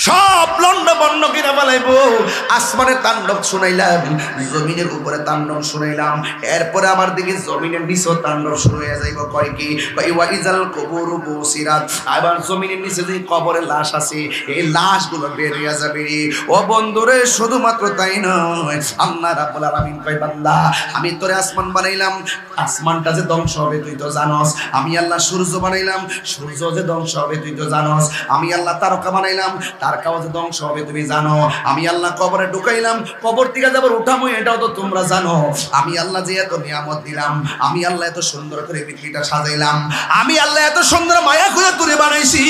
সব লন্ড বন্ড কিনা ফেলাইবো। আসমানে তাণ্ডব শুনাইলাম, জমিনের উপরে তাণ্ডব শুনাইলাম, এরপরে আমার দিকে জমিনের নিচে তাণ্ডব শুরু হয়ে যাইব। কয় কি? ওয়া ইজাল কুবুরু বুসিরাত। আবার জমিনের নিচে যে কবরের লাশ আছে, এই লাশগুলো বের হয়ে যাবে। ও বন্ধুরে, শুধুমাত্র তাই নয়, আল্লাহ রাব্বুল আলামিন কয় বান্দা আমি তোরে আসমান বানাইলাম, আসমানটা যে ধ্বংস হবে তুই তো জানোস। আমি আল্লাহ সূর্য বানাইলাম, সূর্য যে ধ্বংস হবে তুই তো জানোস। আমি আল্লাহ তারকা বানাইলাম, তারকাও যে ধ্বংস হবে তুমি জানো। আমি আল্লাহ কবরে ঢুকাইলাম, কবর থেকে যাবার উঠামো এটাও তো তোমরা জানো। আমি আল্লাহ যে এত নিয়ামত দিলাম, আমি আল্লাহ এত সুন্দর করে পৃথিবীটা সাজাইলাম, আমি আল্লাহ এত সুন্দর মায়া করে তুলে বানাইছি,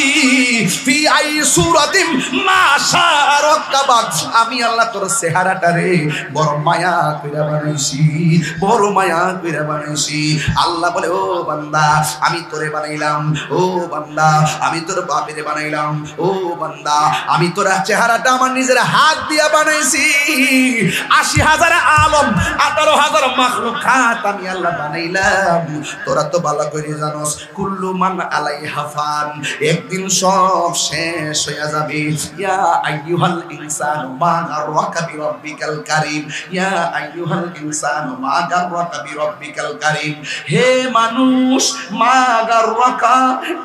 ফি আই সূরাতিম মা শারাকাবাক, আমি আল্লাহ তোর চেহারাটারে বড় মায়া করে বানাইছি, বড় মায়া করে বানাইছি। আল্লাহ বলে ও বান্দা আমি তোরে বানাইলাম, ও বান্দা আমি তোর বাপেরে বানাইলাম, ও বান্দা আমি তোর চেহারাটা আমার নিজের হাত দিয়া বানাইছি। ৮০,০০০ আলম ১৮,০০০ মাখলুকাত আমি আল্লাহ বানাইলাম। তোরা তো ভালো করে জানোস কুল্লু মান আলাইহা ফান, একদিন সব শেষ হয়ে যাবে। ইয়া আইয়ুহাল ইনসানু মা গাররাকা বিরাব্বিকাল কারীম, ইয়া আইয়ুহাল ইনসানু মা গাররাকা বিরাব্বিকাল কারীম। হে মানুষ, মা গাররাকা,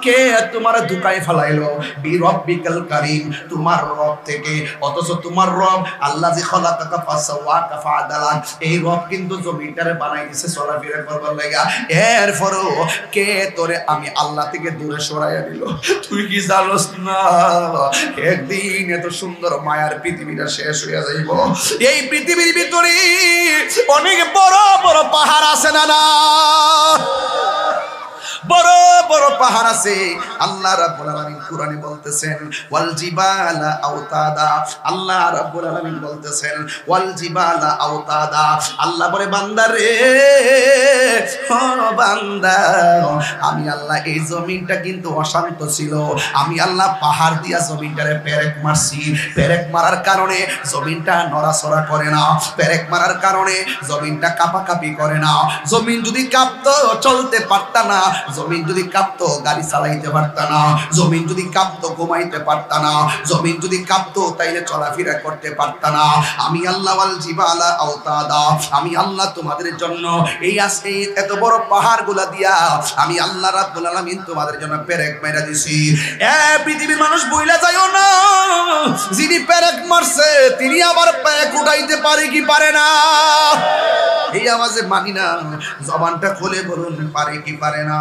কে তোমার ধোঁকায় ফেলাইলো, বিরাব্বিকাল কারীম, তোমার রব থেকে। অথচ তোমার রব আল্লাহ যে খলাকাকা ফাসাওয়াকা ফাআদালা, এই রব কিন্তু জমিটারে বানাই দিয়েছে চলাফেরা করবার লাগা। এরপরও কে তোরে আমি আল্লাহ থেকে দূরে সরাইয়া দিল। তুই কি জানোস না একদিন এত সুন্দর মায়ার পৃথিবীটা শেষ হয়ে যাইব। এই পৃথিবীর ভিতরে অনেক বড় বড় পাহাড় আছে না না, বড় বড় পাহাড় আছে। আল্লাহ রাব্বুল আলামিন কুরআনে বলতেছেন ওয়াল জিবালা আওতাদা, আল্লাহ রাব্বুল আলামিন বলতেছেন ওয়াল জিবালা আওতাদা। আল্লাহ বলে বান্দা রে, ও বান্দা, আমি আল্লাহ এই জমিনটা কিন্তু অশান্ত ছিল, আমি আল্লাহ পাহাড় দিয়া জমিনটারে পেরেক মারছি। পেরেক মারার কারণে জমিনটা নড়াচড়া করে না, পেরেক মারার কারণে জমিনটা কাঁপাকাঁপি করে না। জমিন যদি কাঁপতো চলতে পারতা না, জমিন যদি কাঁপতো গাড়ি চালাইতে পারতা না, জমিন যদি কাঁপতো ঘুমাইতে পারতা না, জমিন যদি কাঁপতো তাইলে চলাফেরা করতে পারতা না। আমি আল্লাহ ওয়াল জিবালা আওতাদা, আমি আল্লাহ তোমাদের জন্য এই আজকে এত বড় পাহাড়গুলা দিয়া আমি আল্লাহ রাব্বুল আলামিন তোমাদের জন্য পেরেক মেরা দিছি। এ পৃথিবীর মানুষ বইলা যাইও না, যিনি পেরেক মারছে তিনি আবার পেরেক উঠাইতে পারে কি পারে না? এই আওয়াজে মানি না, জবানটা খুলে বলুন পারে কি পারে না?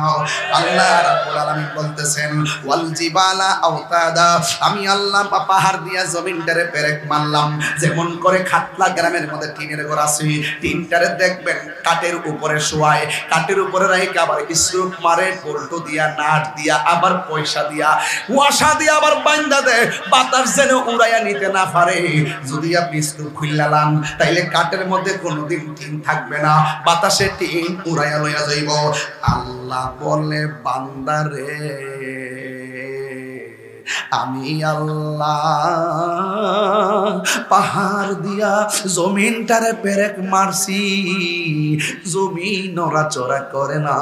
আল্লাহ রাব্বুল আলামিন বলতেছেন ওয়াল জিবালা আওতাদা, আমি আল্লাহ পাহাড় দিয়া জমিনটারে পেরেক মারলাম। যেমন করে খাতলা গ্রামের মধ্যে টিনের ঘর আছে, টিনটারে দেখবেন কাঠের উপরে শোয়ায়, কাঠের উপরে রাইখা আবার ইসরুপ মারে, পল্টু দিয়া, নাট দিয়া, আবার পয়সা দিয়া, ওয়াসা দিয়া আবার বান্দা দেয়, বাতাস যেন উড়াইয়া নিতে না পারে। যদি আপনি ইসরুপ খুইলালান তাইলে কাঠের মধ্যে কোনোদিন টিন থাকবে না, বাতাসে টিন উড়াইয়া লইয়া যাইব। আল্লাহ বলে বান্দারে, আমি আল্লাহ পাহাড় দিয়া জমিনটারে পেরেক মারছি, জমিন নড়াচড়া করে না।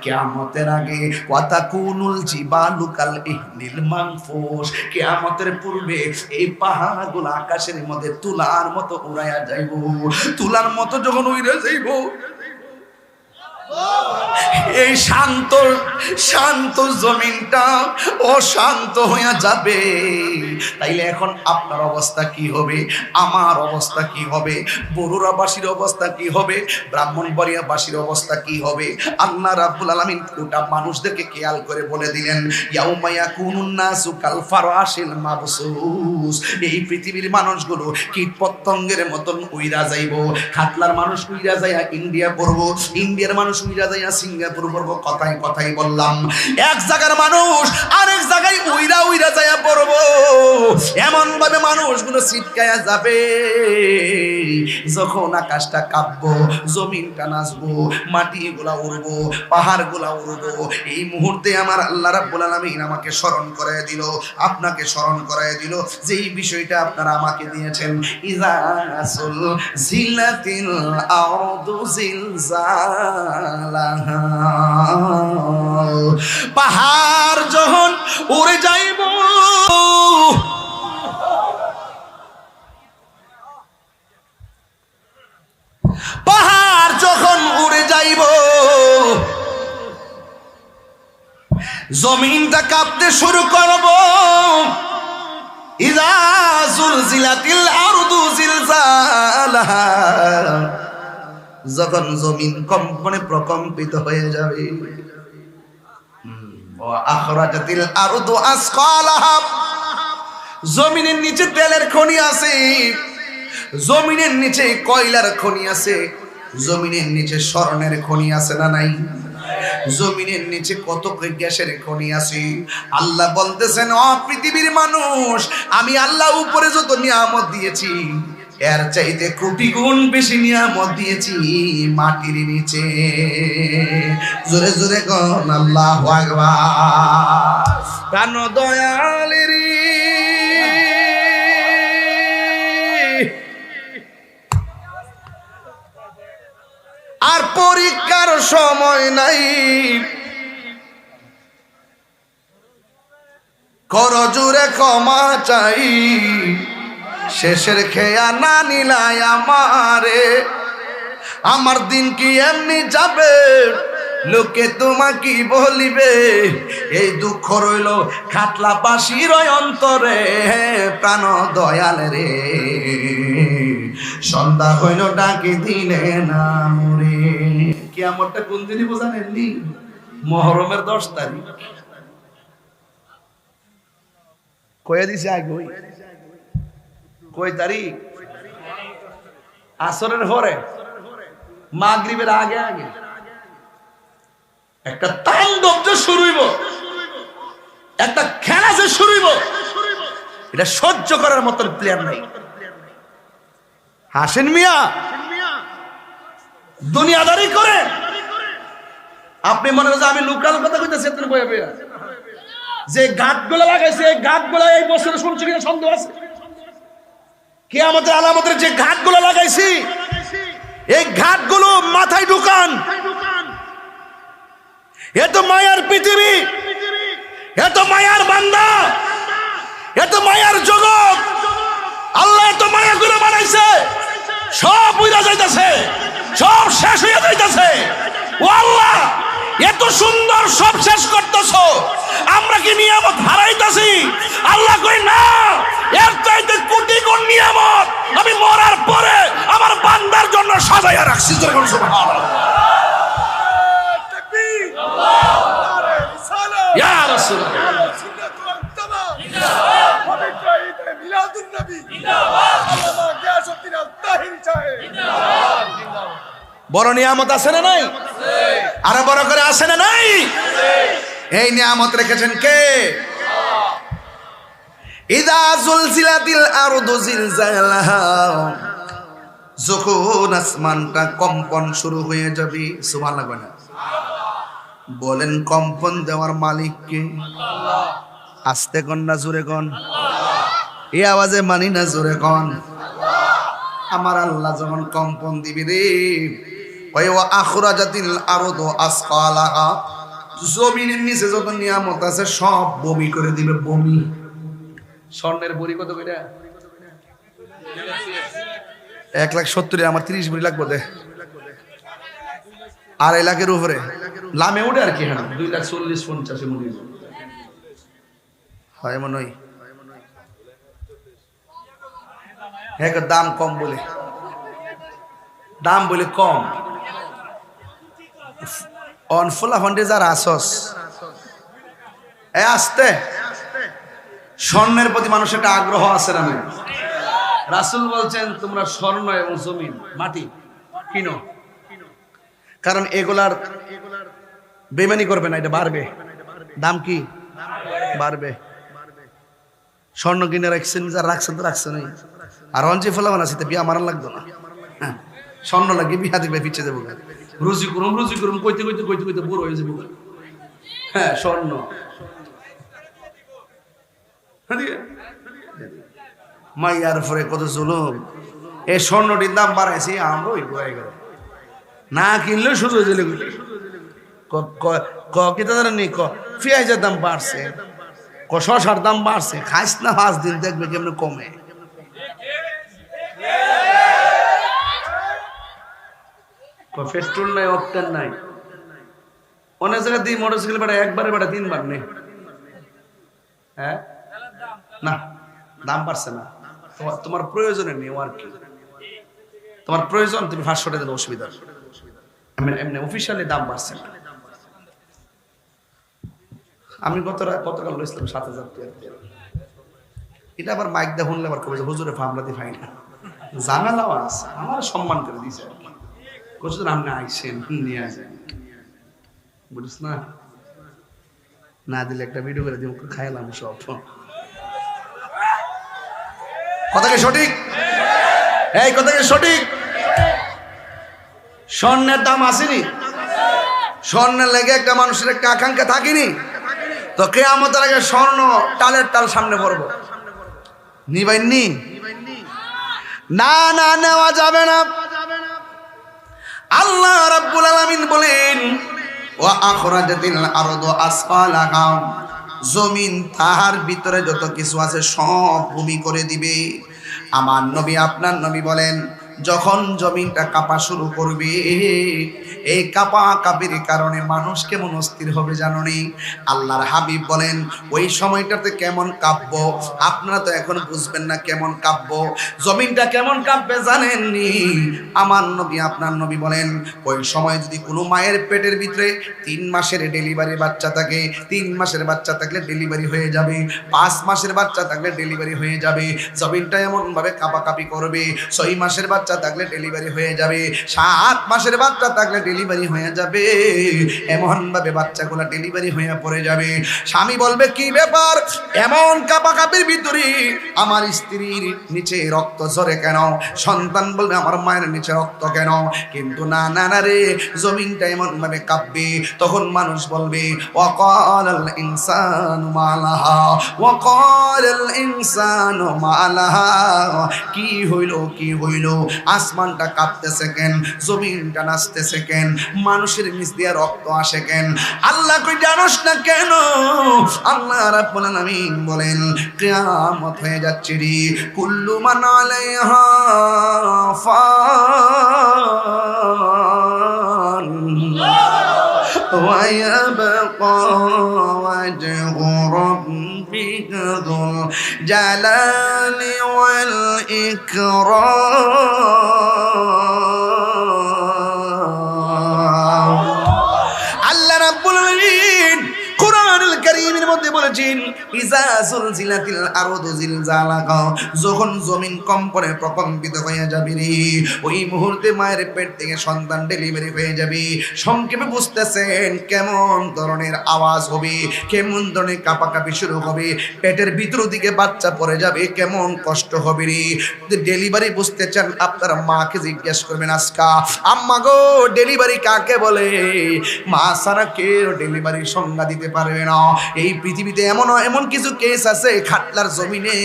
কিয়ামতের আগে ওয়াতাকুনুল জিবালু কাল ইহনিল মানফুস, কিয়ামতের পূর্বে এই পাহাড়গুলো আকাশের মধ্যে তুলার মতো উড়াইয়া যাইব। তুলার মতো যখন উড়ে যাইব, এই শান্ত শান্ত জমিনটা অশান্ত হয়ে যাবে। তাইলে এখন আপনার অবস্থা কি হবে, আমার অবস্থা কি হবে, বরুড়াবাসীর অবস্থা কি হবে, ব্রাহ্মণবাড়িয়াবাসীর অবস্থা কি হবে? আল্লাহ রাব্বুল আলামিন গোটা মানুষদেরকে খেয়াল করে বলে দিলেন ইয়াউমা ইয়াকুনুন নাসু কাল ফারাশিল মাবসুস, এই পৃথিবীর মানুষগুলো কীট পতঙ্গের মতন উইরা যাইব। খাতলার মানুষ উইরা যাইয়া ইন্ডিয়া পড়বো, ইন্ডিয়ার মানুষ উইরা যাইয়া সিঙ্গাপুর পড়বো। কথাই কথাই বললাম, এক জায়গার মানুষ আরেক জায়গায় উইরা উইরা যাইয়া পড়বো। এমন ভাবে মানুষগুলো ছিটকায়া যাবে, যখন আকাশটা কাঁপবো, জমিনটা নাচবো, মাটিগুলা উড়বো, পাহাড়গুলা উড়বো। এই মুহূর্তে আমার আল্লাহ রাব্বুল আলামিন আমাকে স্মরণ করায় দিল, আপনাকে স্মরণ করায় দিল যেই বিষয়টা আপনারা আমাকে দিয়েছেন। ইযা জিলাতিল আরদু জিলজালাহা, পাহাড় যখন উড়ে যাইব, পাহাড় যখন উড়ে যাইব, জমিনটা কাঁপতে শুরু করব। ইযা জুলজিলাতিল আরদু জিলজালাহা, যখন জমিন কম্পনে প্রকম্পিত হয়ে যাবে। ওয়া আখরাজাতিল আরদু আসকালাহা, জমিনের নিচে তেলের খনি আছে, জমিনের নিচে কয়লার খনি আছে, জমিনের নিচে স্বর্ণের খনি আছে না নাই? জমিনের নিচে কত গ্যাসের খনি আছে। আল্লাহ বলতেছেন, ও পৃথিবীর মানুষ, আমি আল্লাহ উপরে যত নিয়ামত দিয়েছি এর চাইতে কোটি গুণ বেশি নিয়ামত দিয়েছি মাটির নিচে। জোরে জোরে কোন আল্লাহু আকবার। প্রাণ দয়ালের আর পরীক্ষার সময় নাই, কর জোরে ক্ষমা চাই, শেষের খেয়া না নিলাই আমারে, আমার দিন কি এমনি যাবে, লোকে তোমাকে বলিবে, এই দুঃখ রইল খাটলা বাসির অন্তরে। প্রাণ দয়াল রে, সন্ধ্যা হইল ডাকি দিলে না মরে। কিয়ামতটা কোন দিনই বোঝানেননি? মুহররমের 10 তারিখ। কয়ে দিছে আগে, কয় তারিখ? আসরের পরে, মাগরিবের আগে আগে একটা তাণ্ডব যে শুরু হইব, একটা খেলা যে শুরু হইব, এটা সহ্য করার মতো প্লেয়ার নাই। হাসেন মিয়া, দুনিয়াদারি করে আপনি মনে করেন আমি লোকাল কথা কইতেছি, যে গাঁটগুলো লাগাইছে এই গাঁটগুলো এই বছরে শুনছি কিনা সন্দেহ আছে। কিয়ামতের আলামতের যে ঘাটগুলো লাগাইছি, এই ঘাটগুলো মাথায় ঢুকান। এত মায়ার পৃথিবী, এত মায়ার বান্দা, এত মায়ার জগৎ, আল্লাহ এত মায়া করে বানাইছে, সব উইরা যাইতেছে, সব শেষ হয়ে যাইতেছে। ও আল্লাহ, এত সুন্দর সব শেষ করতেছো, আমরা কি নিয়ামত হারাইতেছি? আল্লাহ কই না, এর চাইতে কোটি গুণ নিয়ামত আমি মরার পরে আমার বান্দার জন্য সাজাইয়া রাখছি। সুবহানাল্লাহ, তাকবীর, নারে রিসালাত, ইয়া রাসূলুল্লাহ, সুন্নাতুল তাবা, জিন্দাবাদ, পবিত্র ঈদ মিলাদুন নবী, জিন্দাবাদ, আল্লামা গিয়াসউদ্দিন আল-তাহিরি সাহেব, জিন্দাবাদ, জিন্দাবাদ। বড় নিয়ামত আছে না নাই? আরো বড় করে আছে না নাই? এই নিয়ামত রেখেছেন কে? ইদা জুলজিলাতিল আরদু জিলজালাহা, যখন আসমানটা কম্পন শুরু হয়ে যাবে। সুবহানাল্লাহ বলেন, বলেন কম্পন দেওয়ার মালিক কে? আল্লাহ। আস্তে কোন না জোরে কোন? আল্লাহ। এই আওয়াজে মানি না জোরে কোন? আল্লাহ। আমার আল্লাহ যখন কম্পন দিবি রে, ওয়া আখরাজাতিল আরদু আসকালাহা, জমিনের নিচে যত নিয়ামত আছে সব বমি করে দিবে, বমি। স্বর্ণের বড়ি কত কইরা? 1,70,000, আমার 30 বড়ি লাগবে দে। 2.5 লাখের উপরে লামে উঠে আর কি। হ্যাঁ, 2,40,50 মনে হয়, মনে হয়। হ্যাঁ, দাম কম বলে, দাম বলে কম। অনফুলা ফন্ডে যারা আসস, আসতে স্বর্ণের প্রতি মানুষের একটা আগ্রহ আছে না? রাসূল বলছেন, তোমরা স্বর্ণ এবং জমিন মাটি কিনো, কারণ এগুলার বেমানি করবে না, এটা বাড়বে, দাম কি বাড়বে। স্বর্ণ কিনে রাখছেন, যা রাখছেন তো রাখছেন। আর অঞ্চে ফলাবান আছে, বিয়া মারান লাগতো না। হ্যাঁ, স্বর্ণ লাগে বিয়া দিবে, পিছিয়ে যাবো, রুজি করুম কইতে কইতে কইতে কইতে বুড়ো হয়ে যাবো। হ্যাঁ, স্বর্ণ মাইয়ার পরে কত জুলুম। এই স্বর্ণটির দাম বাড়াইছি আমরা, ওই বয়ে গেল না কিনলেও সুযোগ দিলে পেঁয়াজের দাম বাড়ছে, শশার দাম বাড়ছে, খাইস না 5 দিন দেখবে কেমন কমে। পেট্রোল নাই, অক্টেন নাই, অনেক জায়গায় দিই মোটরসাইকেল ভাড়া একবারে ভাড়া 3 বার নেই। হ্যাঁ, না দাম বাড়ছে না, তোমার প্রয়োজনে নেই আর কি। তোমার প্রয়োজন, তুমি 500 টাকা দেবে, অসুবিধা। এমনি অফিসিয়ালি দাম বাড়ছে না। আমি গতকাল লইছিলাম 7,000 টাকা। এটা আবার মাইক দা শুনলে আবার কবে যে হুজুরে ফামলাতে পাই না, জানালাও আছে, আমার সম্মান করে দিছে আর কি। কোথাও আপনি আইসেন নিয়ে আসেন, বুঝিস না, না দিলে একটা ভিডিও করে দিব, খাইলাম সব। কথা কি সঠিক? এই কথা কি সঠিক? স্বর্ণের দাম আসেনি, স্বর্ণের লেগে একটা মানুষের একটা আকাঙ্ক্ষা থাকিনি, তো কিয়ামতের আগে স্বর্ণ টালের টাল সামনে পড়বো, নিবাইনি না, না নেওয়া যাবে না। আল্লাহ রাব্বুল আলামিন বলেন ওয়া আখরাজাতিল আরদু আসফালাহা, জমিন তাহার ভিতরে যত কিছু আছে সব ভূমি করে দিবে। আমার নবী আপনার নবী বলেন যখন জমিনটা কাঁপা শুরু করবে, এই কাঁপা কাঁপির কারণে মানুষ কেমন অস্থির হবে জানো নি? আল্লাহর হাবিব বলেন ওই সময়টাতে কেমন কাঁপবো, আপনারা তো এখন বুঝবেন না কেমন কাঁপবো, জমিনটা কেমন কাঁপবে জানেননি? আমার নবী আপনার নবী বলেন ওই সময় যদি কোনো মায়ের পেটের ভিতরে 3 মাসের ডেলিভারি বাচ্চা থাকে, 3 মাসের বাচ্চা থাকলে ডেলিভারি হয়ে যাবে, 5 মাসের বাচ্চা থাকলে ডেলিভারি হয়ে যাবে, জমিনটা এমন ভাবে কাঁপাকাঁপি করবে, 6 মাসের বাচ্চা থাকলে ডেলিভারি হয়ে যাবে, 7 মাসের বাচ্চা থাকলে ডেলিভারি হয়ে যাবে, এমন ভাবে বাচ্চাগুলো ডেলিভারি হয়ে পড়ে যাবে। স্বামী বলবে কি ব্যাপার, এমন কাঁপাকাঁপির ভিতরে আমার স্ত্রীর নিচে রক্ত ঝরে কেন? সন্তান বলবে আমার মায়ের নিচে রক্ত কেন? কিন্তু না না না রে, জমিনটা এমন ভাবে কাঁপবে, তখন মানুষ বলবে ওয়াকালাল ইনসানু মালাহা, ওয়াকালাল ইনসানু মালাহা, কি হইল কি হইল, আসমানটা কাঁপতেছে কেন, জমিনটা নাচতেছে কেন, মানুষের নিচ দিয়ে রক্ত আসে কেন? আল্লাহ কই জানোস না কেন? আল্লাহ রাব্বুল আলামিন বলেন কিয়ামত হয়ে যাচ্ছে রে, কুল্লু মান আলাইহা ফান ওয়া ইয়াবকা ওয়াজহু রাব্বিকা যুল জালালি ওয়াল ইকরাম। আল্লাহ রাব্বুল আলামিন কোরআনুল কারীমের মধ্যে বলেছেন ইজা যুলজিলাতিল আরদু জিলজালাহা, যখন জমিন কম্পনে প্রকম্পিত হয়ে যাবে রে, ওই মুহূর্তে মায়ের পেট থেকে সন্তান ডেলিভারি হয়ে যাবে। সংক্ষেপে বুঝতেছেন কেমন ধরনের আওয়াজ হবে, কেমন ধরনের কাঁপাকাঁপি শুরু হবে, পেটের ভিতর দিকে বাচ্চা পড়ে যাবে, কেমন কষ্ট হবে রে। ডেলিভারি বুঝতে চান আপনারা মাকে জিজ্ঞেস করবেন আজকা, আম্মা গো ডেলিভারি কাকে বলে? মা ছাড়া কেউ ডেলিভারির সংজ্ঞা দিতে পারবে না। এই পৃথিবীতে এমন কিছু কেস আছে, খাটলার জমিনে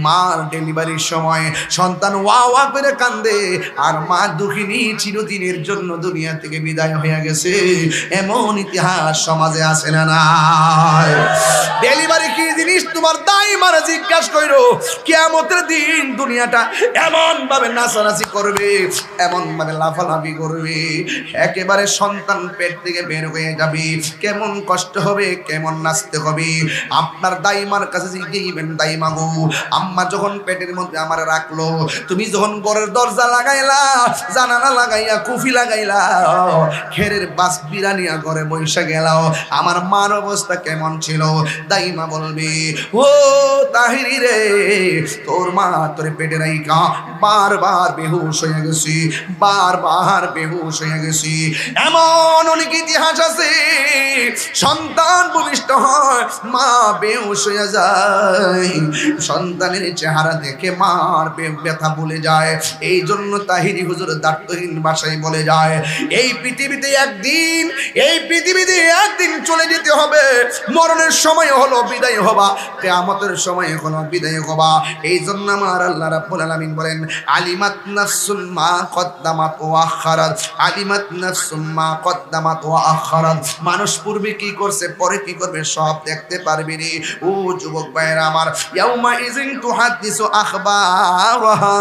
মার ডেলিভারির সময় সন্তান ওয়া ওয়া করে কান্দে, আর মা দুঃখিনী চিরদিনের জন্য দুনিয়া থেকে বিদায় হয়ে গেছে, এমন ইতিহাস সমাজে আছে না নাই? ডেলিভারি কি জিনিস তোমার দাই মারা জিজ্ঞাসা কইরো, কিয়ামতের দিন দুনিয়াটা এমন ভাবে নাচানাচি করবে, এমন ভাবে লাফালাফি করবে, একেবারে সন্তান পেট থেকে বের হয়ে যাবে, কেমন কষ্ট হবে, কেমন নাচতে হবে। আপনার দাইমার কাছে জিজ্ঞাসা, দাইমা গো আম্মা যখন পেটের মধ্যে আমার রাখলো, তুমি যখন ঘরের দরজা লাগাইলা, জানালা লাগাইয়া, কুফি লাগাইলা, খেরের বাস বিরানিয়া ঘরে বৈশা গেলাও, আমার মার অবস্থা কেমন ছিল? দাইমা বলবে ও তাহিরি রে, তোর মা তোর পেটে রাইকা বারবার বেহুশ হয়ে গেছি, বারবার বেহুশ হয়ে গেছি। এমন অনেক ইতিহাস আছে, সন্তান ভূমিষ্ঠ হয়, মা বেহুশ হয়ে যায়, সন্তানের চেহারা দেখে মার ব্যথা ভুলে যায়। এই জন্য তাহিরি হুজুর দার্থহীন ভাষায় বলে যায় এই পৃথিবীতে একদিন চলে যেতে হবে, মরণের সময় হলো বিদায় হবা, কিয়ামতের সময় হলো বিদায় হবা। এই জন্য আমার আল্লাহ রাব্বুল আলামিন বলেন আলিমাত নাফসুম মা কদ্দামাত ওয়া আখারাত, আলিমাত নাফসুম মা কদ্দামাত ওয়া আখারাত, মানুষ পূর্বে কি করছে পরে কি করবে সব দেখতে পারবি রে। ও যুবক ভাইরা আমার, ইয়াউমা ইযিন তুহাদ্দিসু আখবারাহা,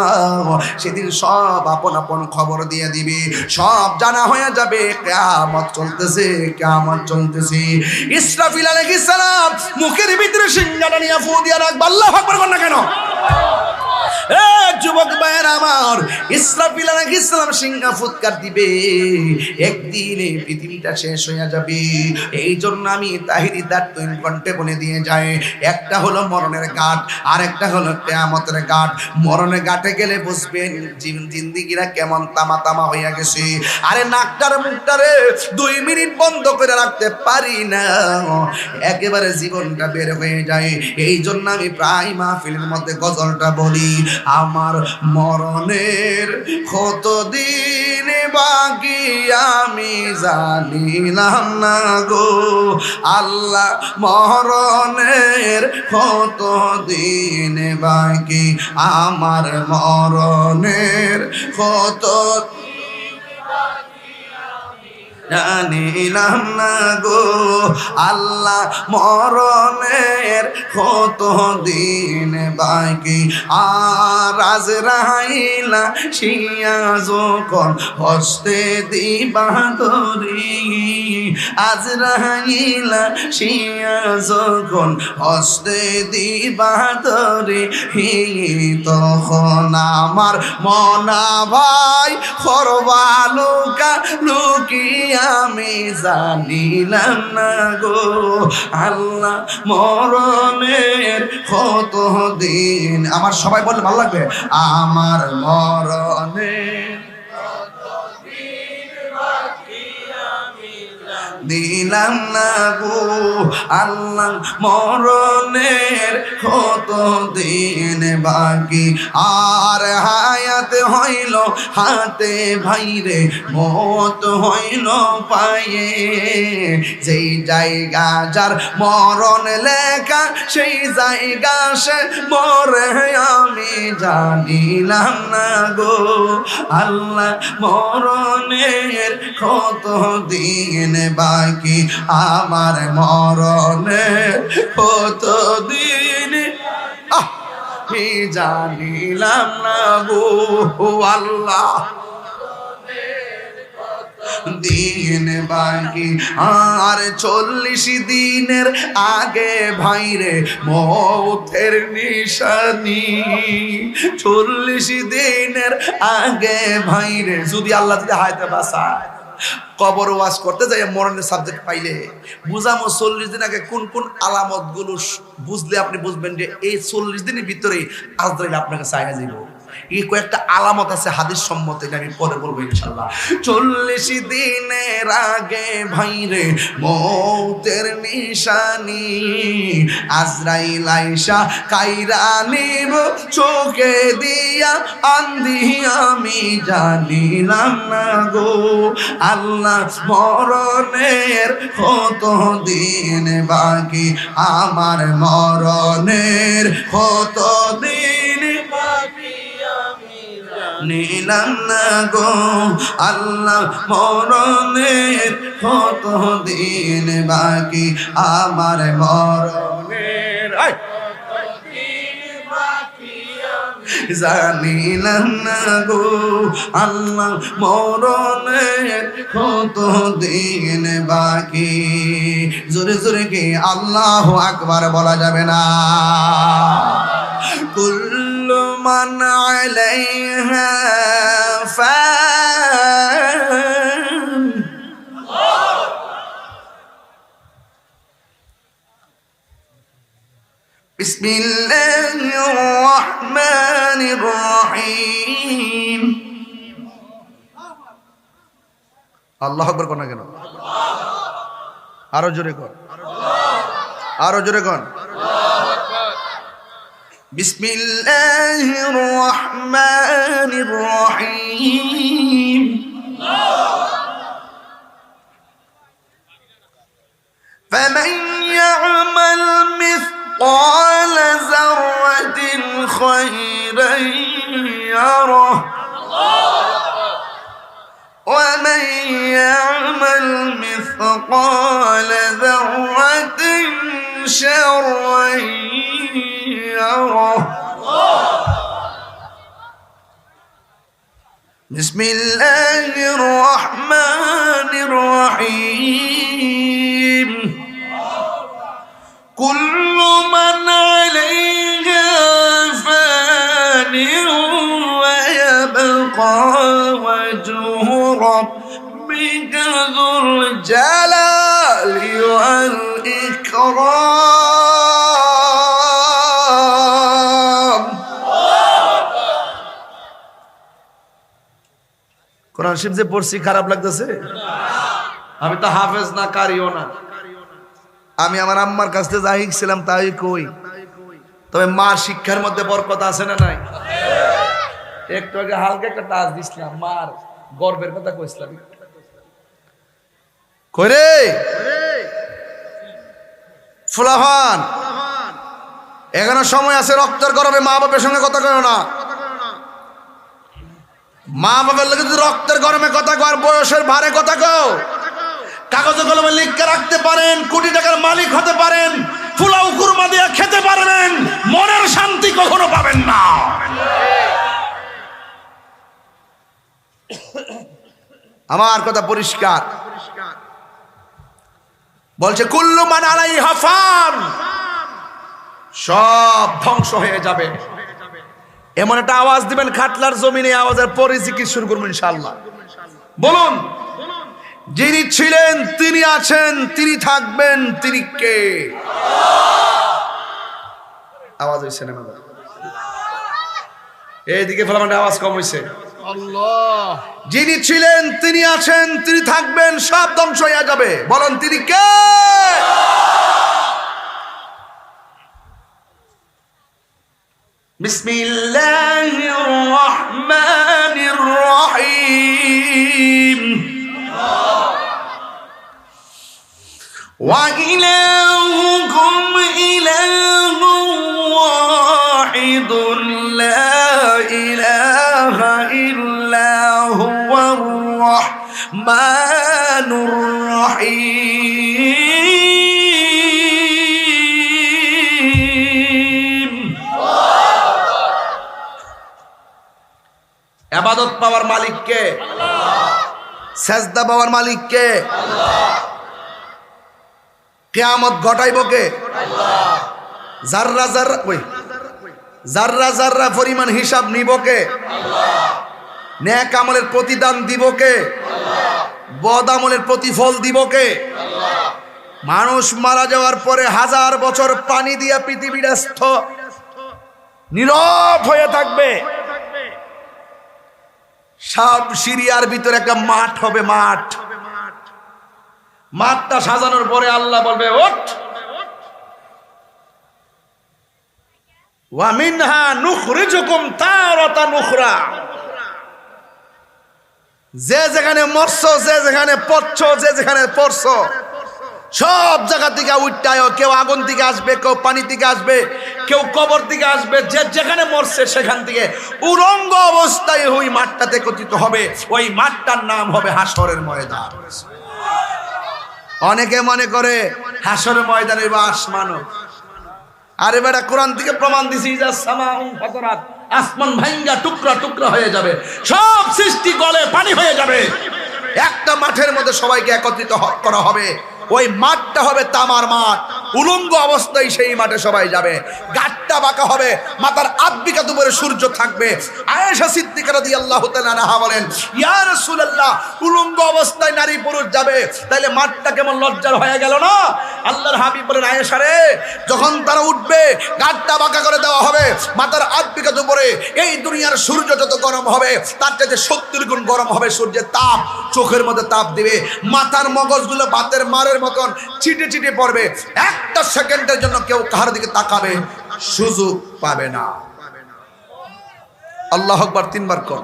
সেদিন সব আপন আপন খবর দিয়ে দিবে, সব জানা হয়ে যাবে। কিয়ামত চলতেছে, কিয়ামত চলতেছে। ইসরাফিল আলাইহিস সালাম মুখের ভিতরে সিংহাটা নিয়ে ফু দিয়া রাখবে, আল্লাহু আকবার বল না কেন? এ যুবক ভাইয়ের আমার, ইসরাফিল আলাইহিস সালাম সিংহা ফুৎকার দিবে, একদিন এই পৃথিবীটা শেষ হয়ে যাবে। এই জন্য আমি তাহিরি দাঁত তিন ঘন্টে বলে দিয়ে যাই, একটা হলো মরণের ঘাট, আর একটা হলো কিয়ামতের ঘাট। মরণের ঘাটে গেলে বুঝবেন জিন্দিগিরা কেমন তামা তামা হইয়া গেছে। আরে নাকটার মুখটারে 2 মিনিট বন্ধ করে রাখতে পারি না, একেবারে জীবনটা বের হয়ে যায়। এই জন্য আমি প্রায় মাহফিলের মধ্যে গজলটা বলি, আমার মরণের কতদিন বাকি আমি জানিলাম না গো আল্লাহ, মরণের কতদিন বাকি আমার, মরণের কত জানিলাম না গো আল্লাহ, মরণের কত দিন বাকি। আর আজরাইলা শিয়া যখন হস্তে দিবা ধরি, আজরাইলা শিয়া যখন হস্তে দিবা ধরি, তখন আমার মনা ভাই করবা লুকা লুকি আমি জানিলাম না গো আল্লাহ, মরণের কত দিন। আমার সবাই বললে ভালো লাগবে, আমার মরণের দিলাম না গো আল্লাহ, মরণের কত দিন বাকি। আর হায়াত হইল হাতে ভাইরে, মত হইল পায়ে, যেই জায়গা যার মরণ লেখা সেই জায়গা সে মরে আমি জানিলাম না গো আল্লাহ, মরণের কত দিন বাকি আমার, মরণের কত দিন আমি জানিলাম না গো আল্লাহ, দিন বাকি। আর 40 দিনের আগে ভাইরে মৌতের নিশানি, 40 দিনের আগে ভাইরে, যদি আল্লাহ যদি হায়াতে বাঁচায়, কবর ওয়াজ করতে যাই মরণের সাবজেক্ট পাইলে বুঝামো 40 দিন আগে কোন কোন আলামত গুলো বুঝলে আপনি বুঝবেন যে এই 40 দিনের ভিতরে আজরাইল আপনাকে চাইয়া যাইব। এই কয়েকটা আলামত আছে হাদিস সম্মত, এটা আমি পরে বলবো ইনশাআল্লাহ। 40 দিনের আগে ভাইরে মৌতের নিশানি, আজরাইল আইসা কাইরা নিব চোখে দিয়া আন্ধি আমি জানিলাম না গো আল্লাহ, মরণের কত দিন বাকি আমার, মরণের কত দিন বাকি নিলাম না গো আল্লাহ, মরণের কত দিন বাকি আমার, মরণের জানিলাম না গো আল্লাহ, মরণের কত দিন বাকি। জোরে জোরে কি আল্লাহু আকবার বলা যাবে না? কুল্লু মান আলাইহা ফান, বিসমিল্লাহির রহমানির রহিম। আল্লাহু আকবার কোন কেন? আরো জোরে কর, আরো জোরে কর। বিসমিল্লাহির রহমানির রহিম। فمن يعمل مثقال ذرة خيرا يره ومن يعمل مثقال ذرة شرا يره. بسم الله الرحمن الرحيم. كل من عليها فان وجه ربك ذو الجلال والإكرام কোরআন শরীফ যে পড়ছি খারাপ লাগতেছে? আমি তো হাফেজ না, কারিও না। আমি আমার আম্মার কাছ থেকে যা শিখছিলাম তাই কই। তবে মার শিক্ষার মধ্যে বরকত আছে না নাই? একটু আগে হালকা একটা টাচ দিছিলাম, মার গর্বের কথা কইছিলাম। কইরে ফুলাফান, এখনো সময় আছে, রক্তের গরমে মা বাপের সঙ্গে কথা কয় না। মা বাবার লোক যদি রক্তের গরমে কথা কয়, বয়সের ভারে কথা কও, কাগজে কলমে লিখে রাখতে পারেন, কোটি টাকার মালিক হতে পারেন, ফুলাও কুরমা দিয়ে খেতে পারবেন, মনের শান্তি কখনো পাবেন না। আমার কথা পরিষ্কার। বলছে কুল্লু মান আলাইহা ফান, সব ধ্বংস হয়ে যাবে। এমন একটা আওয়াজ দিবেন খাটলার জমিনে, আওয়াজের পরে জিকির শুরু করবেন ইনশাআল্লাহ। বলুন, যিনি ছিলেন, তিনি আছেন, তিনি থাকবেন, তিনি কে? আওয়াজ হইছে না? এইদিকে ফলাফান্ডে আওয়াজ কম হইছে। আল্লাহ, যিনি ছিলেন, তিনি আছেন, তিনি থাকবেন, সব ধ্বংস হয়ে যাবে। বলেন তিনি কে? বিসমিল্লাহির রহমানির রহিম। ওয়া ইলাহুকুম ইলাহুন ওয়াহিদুন লা ইলাহা ইল্লা হুয়ার রহমানুর রহিম। ইবাদত পাওয়ার মালিক কে? আল্লাহ। সেজদা পাওয়ার মালিক কে? আল্লাহ। কিয়ামত ঘটাইব কে? আল্লাহ। জাররা জাররা জাররা জাররা পরিমাণ হিসাব নিব কে? আল্লাহ। নেক আমলের প্রতিদান দিব কে? আল্লাহ। বদ আমলের প্রতিফল দিব কে? আল্লাহ। মানুষ মারা যাওয়ার পরে 1000 বছর পানি দিয়া পৃথিবীর নীরব হয়ে থাকবে। সব সিরিয়ার ভিতরে একটা মাঠ হবে, মাঠ। মাঠটা সাজানোর পরে আল্লাহ বলবে, ওঠ, ওয়া মিনহা নুখরিজুকুম তারাতান উখরা। যে যেখানে মরছো, যে যেখানে পড়ছো, যে যেখানে পড়ছো, সব জায়গা থেকে উঠটায়, কেউ আগুন থেকে আসবে, কেউ পানি থেকে আসবে, কেউ কবর থেকে আসবে, যে যেখানে মরছে সেখান থেকে উলঙ্গ অবস্থায় ওই মাঠটাতে একত্রিত হবে। ওই মাঠটার নাম হবে হাসরের ময়দান। অনেকে মনে করে হাসরের ময়দানের বা আসমানও। আরে বেটা, কোরআন থেকে প্রমাণ দিছি, যা সামাউন ফাতরাত, আসমান ভাঙ্গা টুকরা টুকরা হয়ে যাবে, সব সৃষ্টি গলে পানি হয়ে যাবে। একটা মাঠের মধ্যে সবাইকে একত্রিত করা হবে। ওই মাঠটা হবে তামার মাঠ, উলঙ্গ অবস্থায় সেই মাঠে সবাই যাবে। গাটটা বাঁকা হবে, মাথার আব্বিকাত উপরে সূর্য থাকবে। আয়েশা সিদ্দিকা রাদিয়াল্লাহু তাআলা আনহা বলেন, ইয়া রাসূলুল্লাহ, উলঙ্গ অবস্থায় নারী পুরুষ যাবে, তাইলে মাঠটা কেমন লজ্জার হয়ে গেল না? আল্লাহর হাবিব বলেন, আয়েশা রে, যখন তারা উঠবে, গাটটা বাঁকা করে দেওয়া হবে, মাথার আব্বিকাত উপরে এই দুনিয়ার সূর্য যত গরম হবে, তার চাইতে 70 গুণ গরম হবে সূর্যের তাপ। চোখের মধ্যে তাপ দিবে, মাথার মগজগুলো ভাতের মারের মতন ছিটে ছিটে পড়বে। একটা সেকেন্ডের জন্য কেউ কাহার দিকে তাকাবে সুযোগ পাবে না। আল্লাহু আকবার 3 বার কর।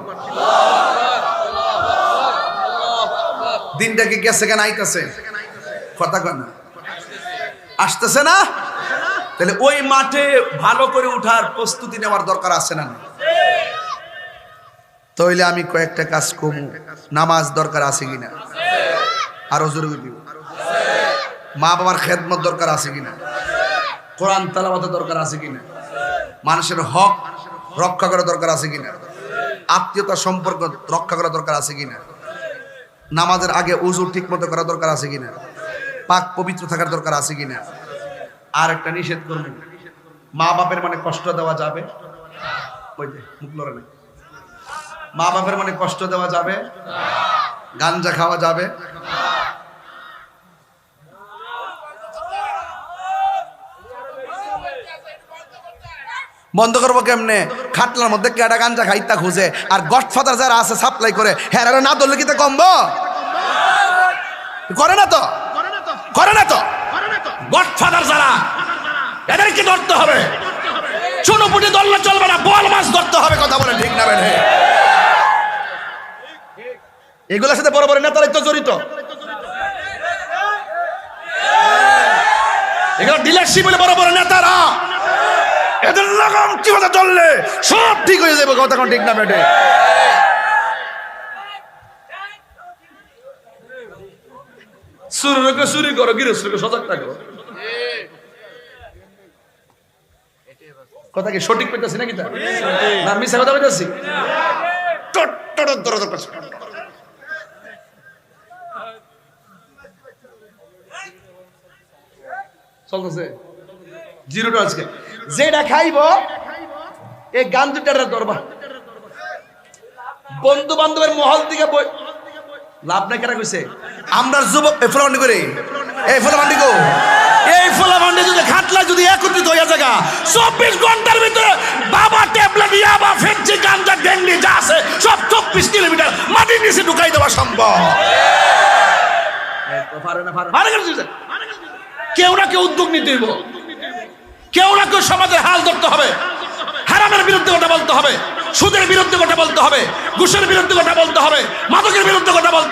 দিনটা কি গেছে কেন আইতাছে? কথা কয় না, আসতেছে না? তাহলে ওই মাঠে ভালো করে উঠার প্রস্তুতি নেওয়ার দরকার আছে না? তাইলে আমি কয়েকটা কাজ করব। নামাজ দরকার আছে কিনা? আরো জোরে দিব। মা বাবার খেদমত দরকার আছে কিনা? কোরআন তেলাওয়াতের দরকার আছে কিনা? মানুষের হক রক্ষা করা দরকার আছে কিনা? আত্মীয়তা সম্পর্ক রক্ষা করা দরকার আছে কিনা? নামাজের আগে ওযু ঠিকমতো করা দরকার আছে কিনা? পাক পবিত্র থাকার দরকার আছে কিনা? আর একটা নিষেধ করব, মা বাপের মানে কষ্ট দেওয়া যাবে? ওই যে মুখ লড়ে না, মা বাপের মনে কষ্ট দেওয়া যাবে, গাঞ্জা খাওয়া যাবে, বন্ধ করবো কেমনে? খাটলার মধ্যে কেডা গাঞ্জা খাইতা খুঁজে আর গডফাদার যারা আছে সাপ্লাই করে হ্যাঁ না ধরলে কি তো কমবো? করে না তো, করে না তো। গডফাদার যারা এদেরকে ধরতে হবে, চুনোপুটি ধরলে চলবে না, বল মাছ ধরতে হবে। কথা বলে ঠিক না বেঠে? এগুলোর সাথে বড় বড় নেতারাই তো জড়িত। এগুলো ডিলারশিপ বলে বড় বড় নেতারা, এদের লাগাম কিভাবে ধরলে সব ঠিক হয়ে যাবে। কথা কোন ঠিক না বেঠে? চুরি করো, গৃহস্থকে সজাগ থাকো। কথা কি সঠিক পেতেছি নাকি? না মিশা কথা পেতেছি? চলতেছে জিরোটা আজকে যেটা খাইব এই গান দুটার দরবার বন্ধু বান্ধবের মহল থেকে বই লাভ নাই। কেনা কইছে আমরা যুবক এই ফলামান্ডি করে এই ফলামান্ডি গো এই ফলামান্ডি যদি খাটলা যদি একত্রিত হইয়া জায়গা 24 ঘন্টার ভিতরে বাবা ট্যাবলেট ইয়াবা ফেঞ্চি গাঞ্জা ডেঙ্গি যা আছে সব 24 কিলোমিটার মাটির নিচে ঢুকাই দেওয়া সম্ভব। কেউ না কেউ উদ্যোগ নিতে হইব, কেউ না কেউ সমাজের হাল ধরতে হবে, হারামের বিরুদ্ধে কথা বলতে হবে, সুদের বিরুদ্ধে কথা বলতে হবে, ঘুষের বিরুদ্ধে কথা বলতে হবে, মাদকের বিরুদ্ধে কথা বলতে হবে।